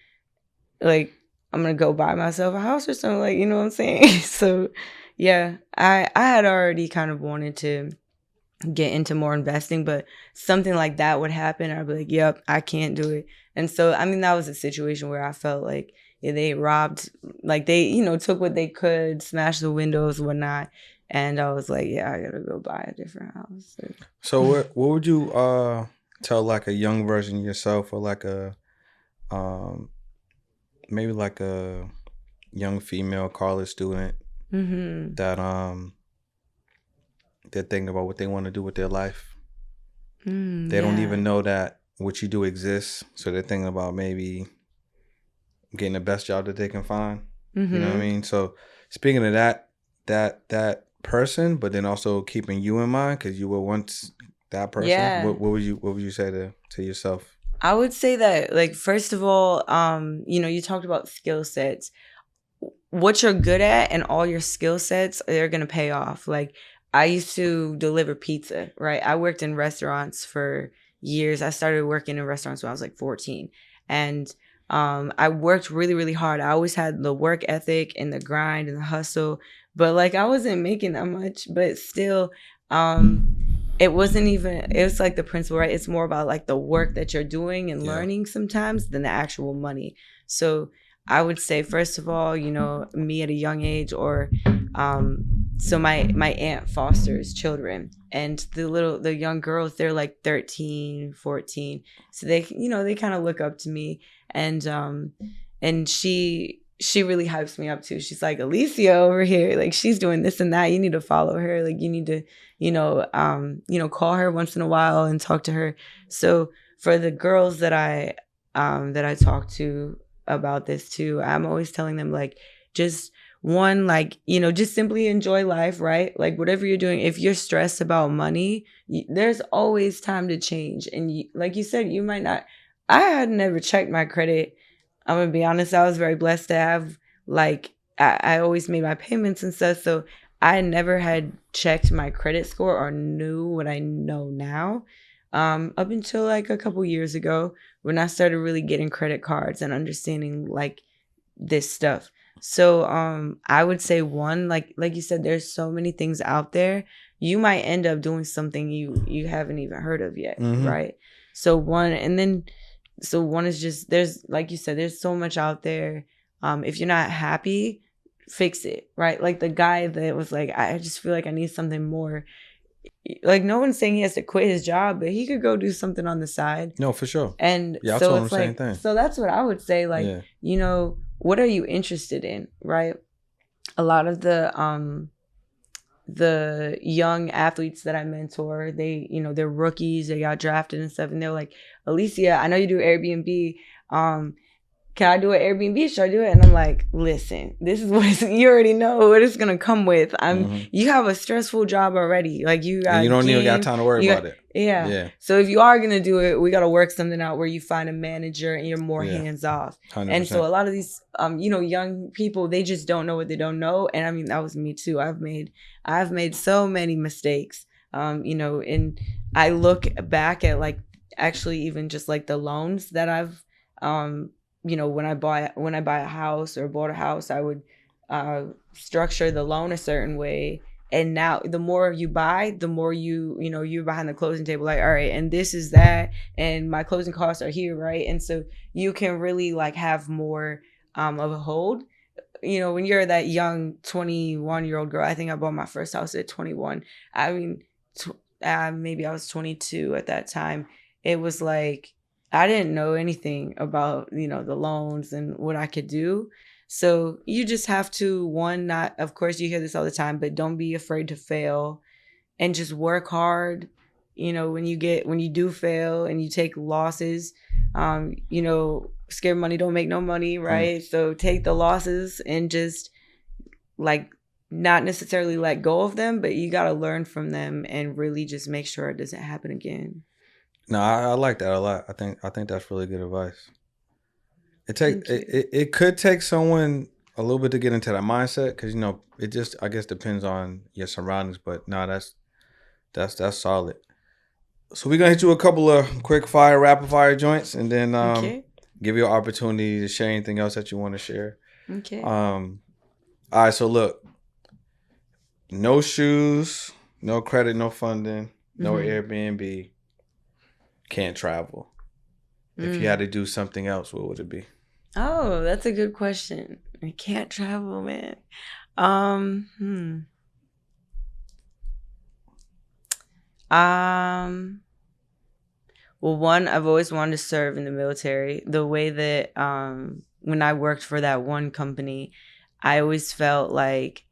like, I'm going to go buy myself a house or something, like, you know what I'm saying? So, yeah, I had already kind of wanted to get into more investing, but something like that would happen. I'd be like, yep, I can't do it. And so, I mean, that was a situation where I felt like, they robbed, like they, you know, took what they could, smashed the windows, whatnot. And I was like, yeah, I gotta go buy a different house. So what would you tell like a young version of yourself, or like a maybe like a young female college student that they're thinking about what they want to do with their life? They don't even know that what you do exists, so they're thinking about maybe getting the best job that they can find. You know what I mean? So speaking of that person, but then also keeping you in mind because you were once that person. Yeah. What would you say to yourself? I would say that, like, first of all, you know, you talked about skill sets. What you're good at and all your skill sets, they're gonna pay off. Like, I used to deliver pizza, right? I worked in restaurants for years. I started working in restaurants when I was like 14. And I worked really, really hard. I always had the work ethic and the grind and the hustle. But like I wasn't making that much, but still, it wasn't even, it was like the principle, right? It's more about like the work that you're doing and learning sometimes than the actual money. So I would say, first of all, you know, me at a young age, or so my aunt fosters children, and the young girls, they're like 13, 14. So they, you know, they kind of look up to me, and she really hypes me up too. She's like, Alycea over here, like she's doing this and that. You need to follow her. Like you need to, call her once in a while and talk to her. So for the girls that I talk to about this too, I'm always telling them, like, just one, like, just simply enjoy life, right? Like whatever you're doing, if you're stressed about money, there's always time to change. And like you said, you might not, I had never checked my credit. I'm gonna be honest, I was very blessed to have, like, I always made my payments and stuff, so I never had checked my credit score or knew what I know now, up until like a couple years ago when I started really getting credit cards and understanding like this stuff. So I would say, one, like you said, there's so many things out there. You might end up doing something you haven't even heard of yet, right? So one is just, there's, like you said, there's so much out there. If you're not happy, fix it, right? Like the guy that was like, I just feel like I need something more. Like, no one's saying he has to quit his job, but he could go do something on the side. No, for sure. And yeah, so I told it's him the like, same thing. so that's what I would say. Like, what are you interested in, right? A lot of the young athletes that I mentor, they, they're rookies, they got drafted and stuff, and they're like, Alycea, I know you do Airbnb. Can I do an Airbnb? Should I do it? And I'm like, listen, this is what you already know what it's gonna come with. You have a stressful job already. Like you got, and you don't even got time to worry about it. Yeah. So if you are gonna do it, we gotta work something out where you find a manager and you're more hands off. 100%. And so a lot of these, young people, they just don't know what they don't know. And I mean, that was me too. I've made so many mistakes. And I look back at, like, actually even just like the loans that I've, when I buy a house or bought a house, I would structure the loan a certain way. And now the more you buy, the more you're behind the closing table, like, all right, and this is that, and my closing costs are here, right? And so you can really like have more of a hold. When you're that young 21-year-old girl, I think I bought my first house at 21. I mean, maybe I was 22 at that time. It was like, I didn't know anything about, the loans and what I could do. So you just have to, one, not, of course you hear this all the time, but don't be afraid to fail and just work hard. When you do fail and you take losses, scared money don't make no money, right? So take the losses and just, like, not necessarily let go of them, but you got to learn from them and really just make sure it doesn't happen again. No, I like that a lot. I think that's really good advice. It could take someone a little bit to get into that mindset, because it just, I guess, depends on your surroundings. But no, that's solid. So we're gonna hit you a couple of quick fire, rapid fire joints, and then give you an opportunity to share anything else that you want to share. Okay. All right. So look, no shoes, no credit, no funding, no Airbnb. Can't travel. If you had to do something else, what would it be? Oh, that's a good question. I can't travel, man. Um, Well, one, I've always wanted to serve in the military. The way that when I worked for that one company, I always felt like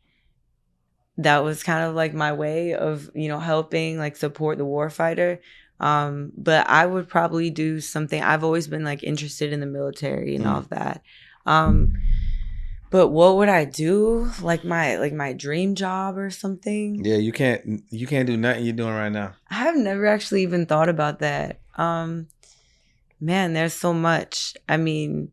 that was kind of like my way of, helping like support the warfighter. But I would probably do something. I've always been like interested in the military and all of that. But what would I do? Like my dream job or something? Yeah, you can't do nothing you're doing right now. I have never actually even thought about that. Man, there's so much. I mean,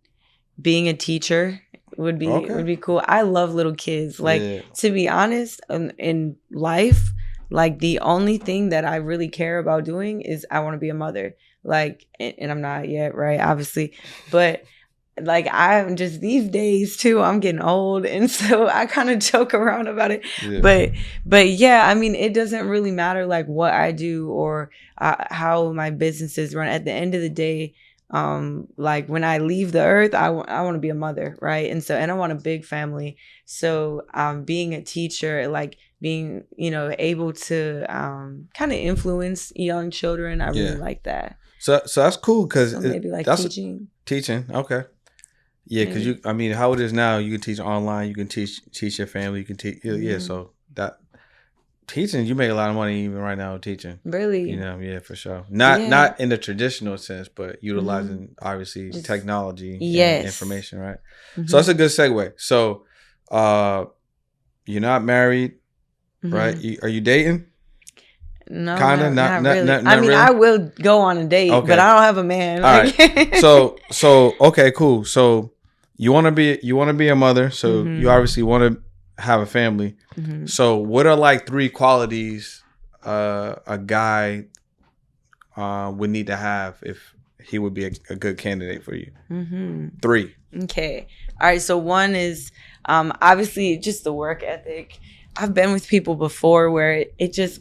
being a teacher would be cool. I love little kids. Like, to be honest, in life, like the only thing that I really care about doing is I want to be a mother. Like, and I'm not yet, right? Obviously, but like I'm just these days too, I'm getting old, and so I kind of joke around about it. But yeah, I mean, it doesn't really matter like what I do or how my businesses run. At the end of the day, like when I leave the earth, I want to be a mother, right? And I want a big family. So being a teacher, like being able to kind of influence young children, I really like that. So that's cool because maybe like teaching. Okay. Yeah, because how it is now, you can teach online, you can teach your family, you can teach. Yeah, so that teaching, you make a lot of money even right now teaching. Really? Yeah, for sure. Not in the traditional sense, but utilizing obviously technology and information, right? So that's a good segue. So, you're not married, right? Are you dating? No, kinda, not really. I mean, really? I will go on a date, but I don't have a man. All right. So okay, cool. So you want to be a mother. So you obviously want to have a family. So what are like 3 qualities a guy would need to have if he would be a good candidate for you? 3. Okay. All right. So 1 is obviously just the work ethic. I've been with people before where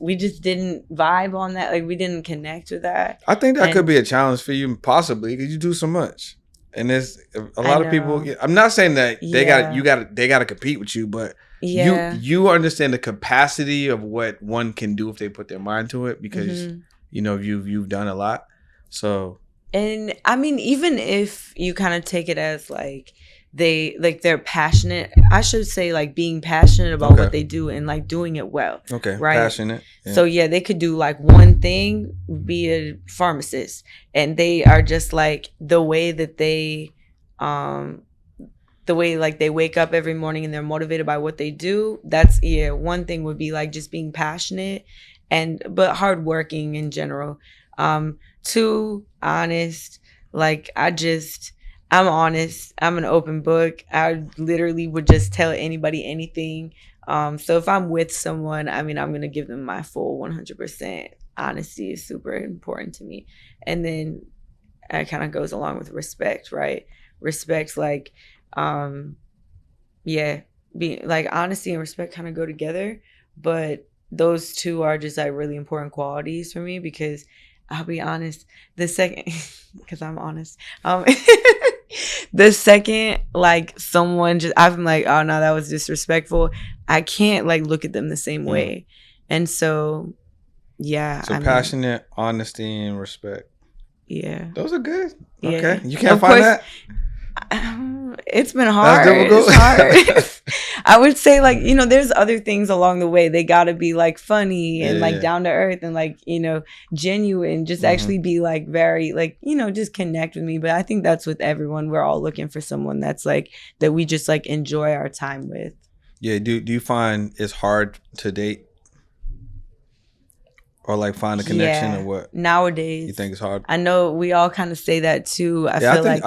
we just didn't vibe on that. Like we didn't connect with that. I think that could be a challenge for you, possibly, because you do so much. And there's a lot of people. I'm not saying that they got to compete with you, but you understand the capacity of what one can do if they put their mind to it, because you've done a lot. So, and I mean, even if you kind of take it as like they're passionate, I should say like being passionate about what they do and like doing it well. Okay. Right. Passionate. Yeah. So they could do like one thing, be a pharmacist, and they are just like the way that they like they wake up every morning and they're motivated by what they do. That's one thing would be like just being passionate but hardworking in general. 2, honest. Like I'm honest. I'm an open book. I literally would just tell anybody anything. So if I'm with someone, I mean, I'm going to give them my full 100%. Honesty is super important to me. And then it kind of goes along with respect, right? Respect's like, being like honesty and respect kind of go together. But those 2 are just like really important qualities for me, because I'll be honest, the second, because I'm honest, the second like someone I'm like, oh no, that was disrespectful, I can't like look at them the same way. And so so passionate, honesty, and respect. Yeah, those are good. Okay, you can't find that. It's been hard. That's difficult. It's hard. I would say like, there's other things along the way. They got to be like funny and like down to earth and like, genuine, just actually be like very like, just connect with me. But I think that's with everyone. We're all looking for someone that's like, that we just like enjoy our time with. Yeah. Do you find it's hard to date? Or like find a connection or what? Nowadays. You think it's hard? I know we all kind of say that too. I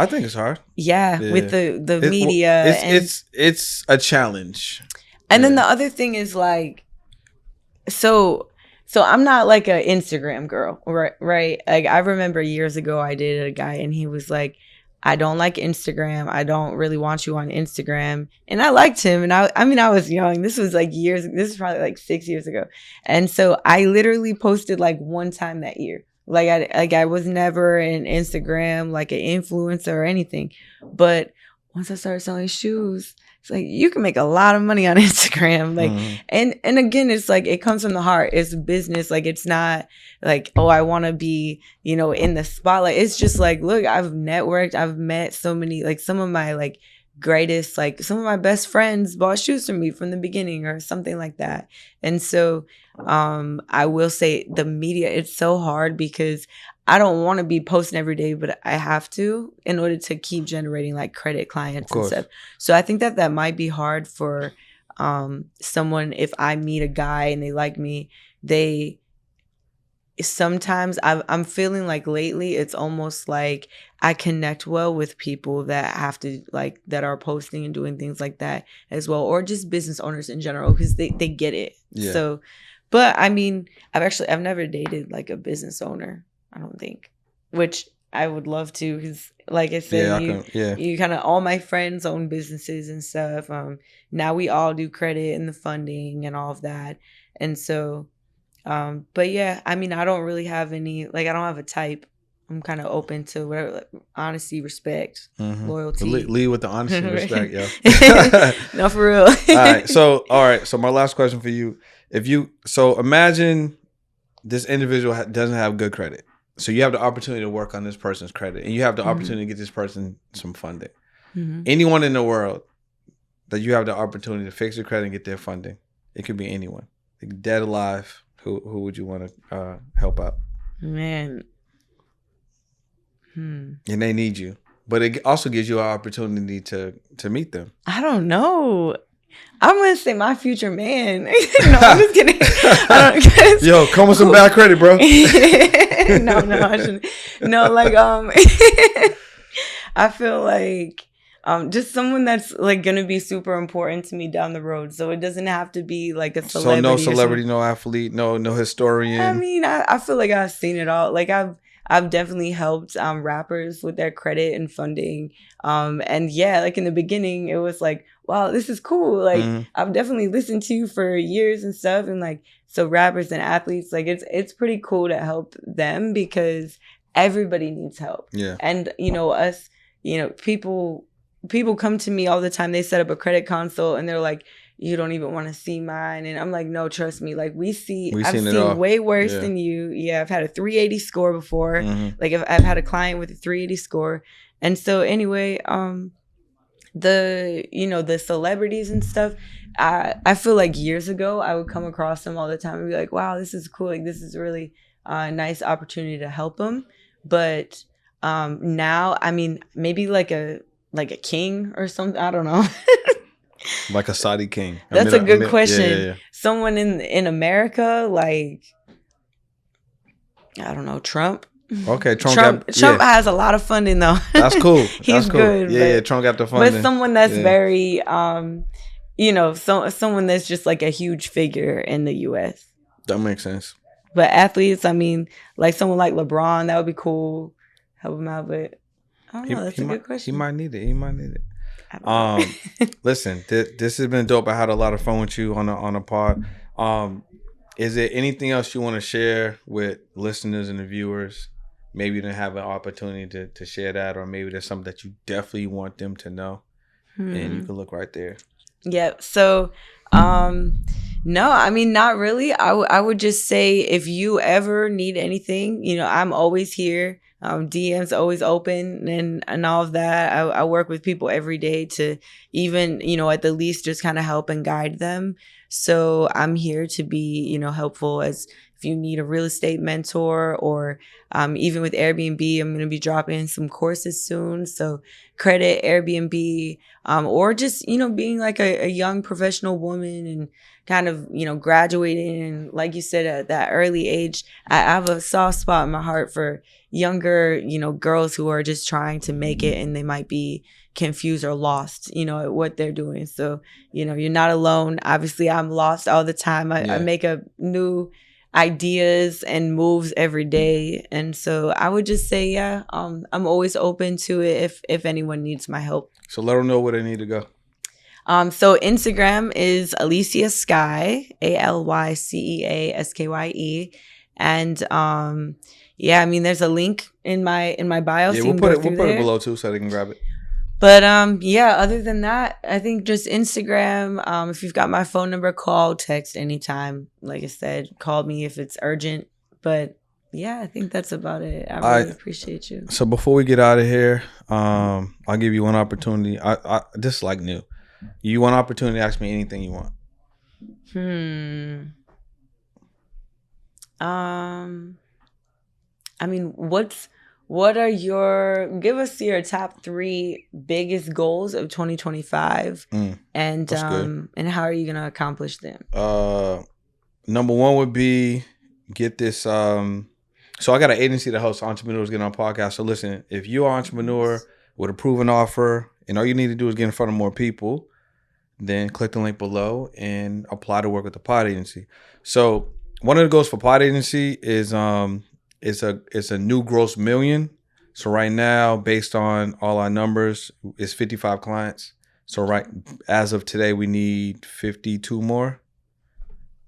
think it's hard. Yeah. With the media. It's a challenge. And then the other thing is like, so I'm not like an Instagram girl, right? Like I remember years ago I dated a guy and he was like, I don't like Instagram. I don't really want you on Instagram. And I liked him. And I mean, I was young. This was probably like 6 years ago. And so I literally posted like one time that year. Like I was never an Instagram, like an influencer or anything. But once I started selling shoes, it's like you can make a lot of money on Instagram. Like, and again, it's like it comes from the heart. It's business. Like, it's not like, oh, I want to be, in the spotlight. It's just like, look, I've networked. I've met so many, like some of my like greatest, like some of my best friends bought shoes from me from the beginning or something like that. And so I will say the media, it's so hard because I don't want to be posting every day, but I have to in order to keep generating like credit clients and stuff. So I think that might be hard for someone. If I meet a guy and they like me, sometimes I'm feeling like lately it's almost like I connect well with people that have to like that are posting and doing things like that as well, or just business owners in general because they get it. Yeah. So, but I mean, I've never dated like a business owner. I don't think, which I would love to because like I said, you kind of all my friends own businesses and stuff. Now we all do credit and the funding and all of that, and so. But yeah, I mean, I don't really have any, like, I don't have a type. I'm kind of open to whatever, like, honesty, respect, loyalty. Lead with the honesty and respect, yeah. No, for real. All right. So my last question for you, so imagine this individual doesn't have good credit. So you have the opportunity to work on this person's credit and you have the opportunity to get this person some funding. Anyone in the world that you have the opportunity to fix their credit and get their funding, it could be anyone, like dead, alive. Who would you want to help out? Man. And they need you. But it also gives you an opportunity to meet them. I don't know. I'm going to say my future man. No, I'm just kidding. Yo, come with some bad credit, bro. No, I shouldn't. No, like, I feel like just someone that's like going to be super important to me down the road. So it doesn't have to be like a celebrity. So no celebrity, no athlete, no historian. I mean, I feel like I've seen it all. Like I've definitely helped rappers with their credit and funding. And yeah, like in the beginning, it was like, wow, this is cool. Like I've definitely listened to you for years and stuff. And like, so rappers and athletes, like it's pretty cool to help them because everybody needs help. Yeah. And us, people come to me all the time. They set up a credit consult and they're like, you don't even want to see mine. And I'm like, no, trust me. Like I've seen way worse than you. Yeah. I've had a 380 score before. Like I've had a client with a 380 score. And so anyway, the celebrities and stuff, I feel like years ago, I would come across them all the time and be like, wow, this is cool. Like this is really a nice opportunity to help them. But now, I mean, maybe like a king or something. I don't know. Like a Saudi king. That's a good question. Yeah. Someone in America, like, I don't know, Trump. Okay, Trump has a lot of funding though. That's cool. He's good. Yeah, Trump got the funding. But someone that's very, someone that's just like a huge figure in the U.S. That makes sense. But athletes, I mean, like someone like LeBron, that would be cool. Help him out, but I don't know. That's a good question. He might need it. Listen, this has been dope. I had a lot of fun with you on a pod. Is there anything else you want to share with listeners and the viewers? Maybe you didn't have an opportunity to share that, or maybe there's something that you definitely want them to know, and you can look right there. Yeah. So, no, I mean, not really. I would just say if you ever need anything, I'm always here. DM's always open and all of that. I work with people every day to even, at the least just kind of help and guide them. So I'm here to be, helpful as if you need a real estate mentor or even with Airbnb, I'm going to be dropping some courses soon. So credit, Airbnb, or just, being like a young professional woman and kind of, graduating. And like you said, at that early age, I have a soft spot in my heart for younger, girls who are just trying to make it and they might be confused or lost, at what they're doing. So, you're not alone. Obviously, I'm lost all the time. I make up new ideas and moves every day. And so I would just say, I'm always open to it if anyone needs my help. So let them know where they need to go. So Instagram is Alycea Skye, ALYCEASKYE. And I mean, there's a link in my bio. Yeah, so we'll put it below too so they can grab it. But yeah, other than that, I think just Instagram. If you've got my phone number, call, text anytime. Like I said, call me if it's urgent. But yeah, I think that's about it. I really appreciate you. So before we get out of here, I'll give you one opportunity. This is like new. You want opportunity to ask me anything you want. I mean, give us your top 3 biggest goals of 2025 and how are you going to accomplish them? Number 1 would be get this, so I got an agency that helps entrepreneurs get on podcasts. So listen, if you're an entrepreneur with a proven offer and all you need to do is get in front of more people, then click the link below and apply to work with the pod agency. So one of the goals for pod agency is it's a new gross million. So right now, based on all our numbers, it's 55 clients. So as of today, we need 52 more.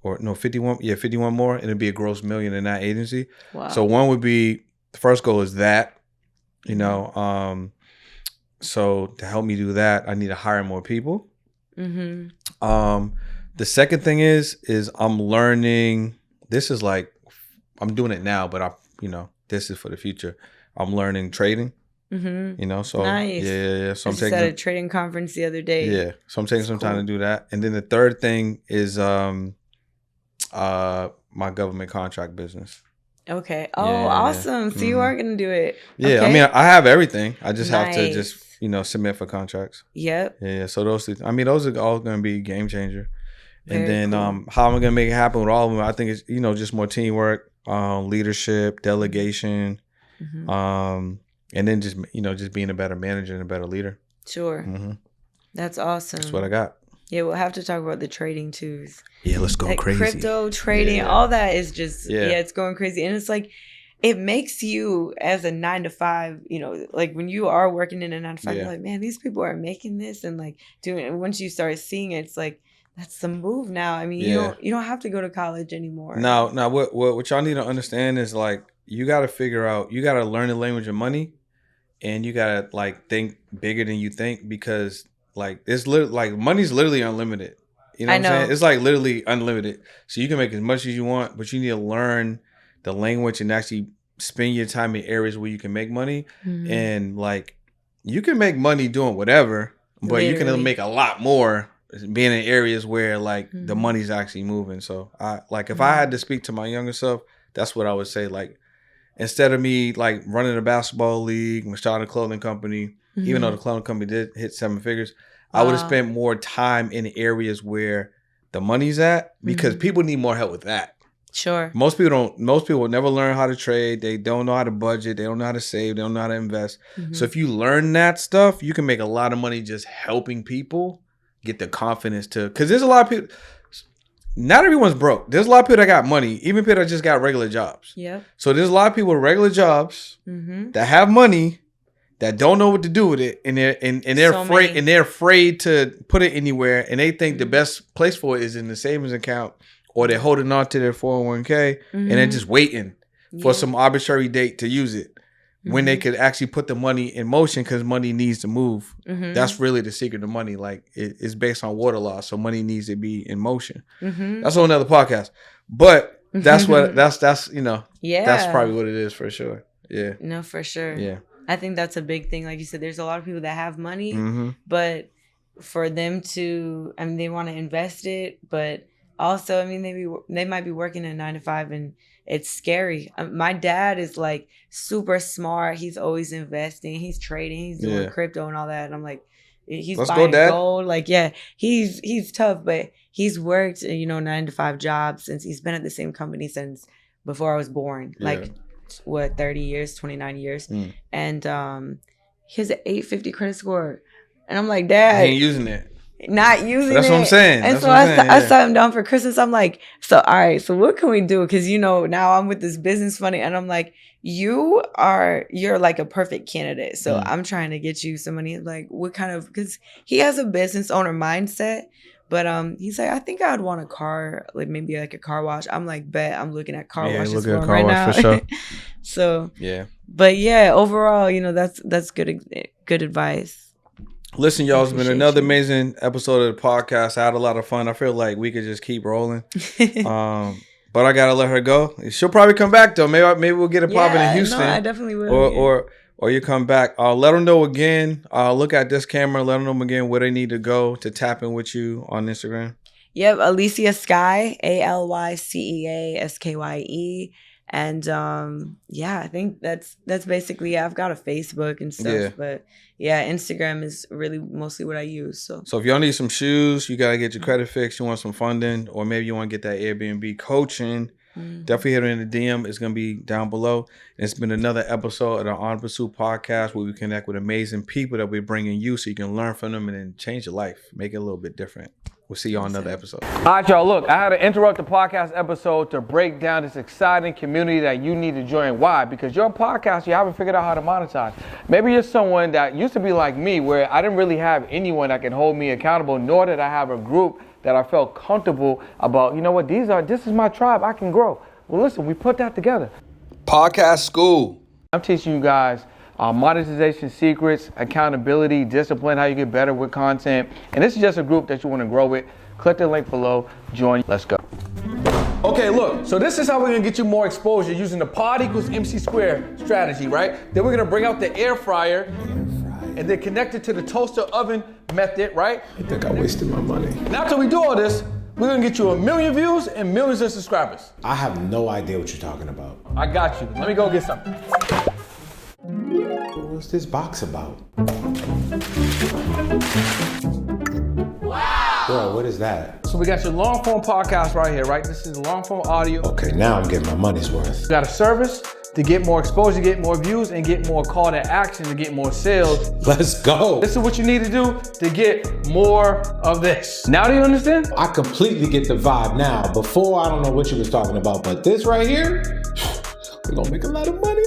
Or no, 51. Yeah, 51 more. And it'd be a gross million in that agency. Wow. So one would be, the first goal is that, you know, so to help me do that, I need to hire more people. The second thing is I'm learning, this is like, I'm doing it now, but this is for the future. I'm learning trading. You know, so nice. Yeah. So I'm taking at a trading conference the other day. Yeah. So I'm taking some time to do that. And then the third thing is my government contract business. Okay. Oh, awesome. So you are gonna do it. Yeah. Okay. I mean, I have everything. I just have to just, submit for contracts. Yep. Yeah. So those are all gonna be game changer. And then how am I gonna make it happen with all of them? I think it's, just more teamwork, leadership, delegation, and then just being a better manager and a better leader. Sure. That's awesome. That's what I got. Yeah, we'll have to talk about the trading too. Yeah, let's go crazy. Crypto trading, all that is just it's going crazy, and it's like it makes you as a 9-to-5. Like when you are working in a 9-to-5, you're like, man, these people are making this and like doing it. And once you start seeing it, it's like that's the move now. I mean, you don't have to go to college anymore. Now, what y'all need to understand is like you got to figure out, you got to learn the language of money, and you got to like think bigger than you think because. Like it's like money's literally unlimited. You know what I'm saying? It's like literally unlimited. So you can make as much as you want, but you need to learn the language and actually spend your time in areas where you can make money. And like you can make money doing whatever, but you can make a lot more being in areas where like the money's actually moving. So if I had to speak to my younger self, that's what I would say. Like instead of me like running a basketball league and starting a clothing company, even though the clothing company did hit 7 figures, I would have spent more time in areas where the money's at because people need more help with that. Sure. Most people will never learn how to trade. They don't know how to budget. They don't know how to save. They don't know how to invest. So if you learn that stuff, you can make a lot of money just helping people get the confidence to, because there's a lot of people, not everyone's broke. There's a lot of people that got money, even people that just got regular jobs. Yeah. So there's a lot of people with regular jobs that have money that don't know what to do with it, and they're afraid to put it anywhere, and they think the best place for it is in the savings account, or they're holding on to their 401k and they're just waiting for some arbitrary date to use it when they could actually put the money in motion because money needs to move. That's really the secret of money. Like it's based on water law, so money needs to be in motion. That's on another podcast, but that's what that's that's probably what it is for sure. Yeah. No, for sure. Yeah. I think that's a big thing. Like you said, there's a lot of people that have money, but for them to, I mean, they want to invest it, but also, I mean, they might be working a 9-to-5 and it's scary. My dad is like super smart. He's always investing. He's trading. He's doing crypto and all that. And I'm like, he's buying gold. Like, he's tough, but he's worked, 9-to-5 jobs since he's been at the same company since before I was born. Yeah. Like, 30 years, 29 years. And he has an 850 credit score. And I'm like, Dad. He ain't using it. Not using That's it. What I'm saying. And so I sat him down for Christmas. I'm like, all right, so what can we do? Because, now I'm with this business money. And I'm like, you're like a perfect candidate. So I'm trying to get you some money. Like, what kind of, because he has a business owner mindset. But he's like, I think I would want a car, like maybe like a car wash. I'm like, bet I'm looking at car washes for him right now. For sure. So yeah. But yeah, overall, that's good advice. Listen, y'all, it's been Appreciate another you. amazing episode of the podcast. I had a lot of fun. I feel like we could just keep rolling. But I gotta let her go. She'll probably come back though. Maybe we'll get it popping in Houston. No, I definitely will. Or you come back. Let them know again. Look at this camera. Let them know again where they need to go to tap in with you on Instagram. Yep, Alycea Skye, ALYCEA SKYE. And I think that's basically I've got a Facebook and stuff, but Instagram is really mostly what I use. So if y'all need some shoes, you gotta get your credit fixed, you want some funding, or maybe you want to get that Airbnb coaching, definitely hit her in the DM. It's gonna be down below. And it's been another episode of the On Pursuit podcast where we connect with amazing people that we're bringing you so you can learn from them and then change your life, make it a little bit different. We'll see you on another episode. All right, y'all. Look, I had to interrupt the podcast episode to break down this exciting community that you need to join. Why? Because you're a podcast, you haven't figured out how to monetize. Maybe you're someone that used to be like me, where I didn't really have anyone that can hold me accountable, nor did I have a group that I felt comfortable about. You know what? This is my tribe. I can grow. Well, listen, we put that together. Podcast school. I'm teaching you guys monetization secrets, accountability, discipline, how you get better with content. And this is just a group that you want to grow with. Click the link below, join, let's go. Okay, look, so this is how we're gonna get you more exposure using the pod equals MC square strategy, right? Then we're gonna bring out the air fryer and then connect it to the toaster oven method, right? I think I wasted my money. And after we do all this, we're gonna get you 1 million views and millions of subscribers. I have no idea what you're talking about. I got you, let me go get something. What's this box about? Wow! Bro, what is that? So we got your long form podcast right here, right? This is long form audio. Okay, now I'm getting my money's worth. You got a service to get more exposure, get more views, and get more call to action to get more sales. Let's go. This is what you need to do to get more of this. Now do you understand? I completely get the vibe now. Before, I don't know what you was talking about, but this right here, we're gonna make a lot of money.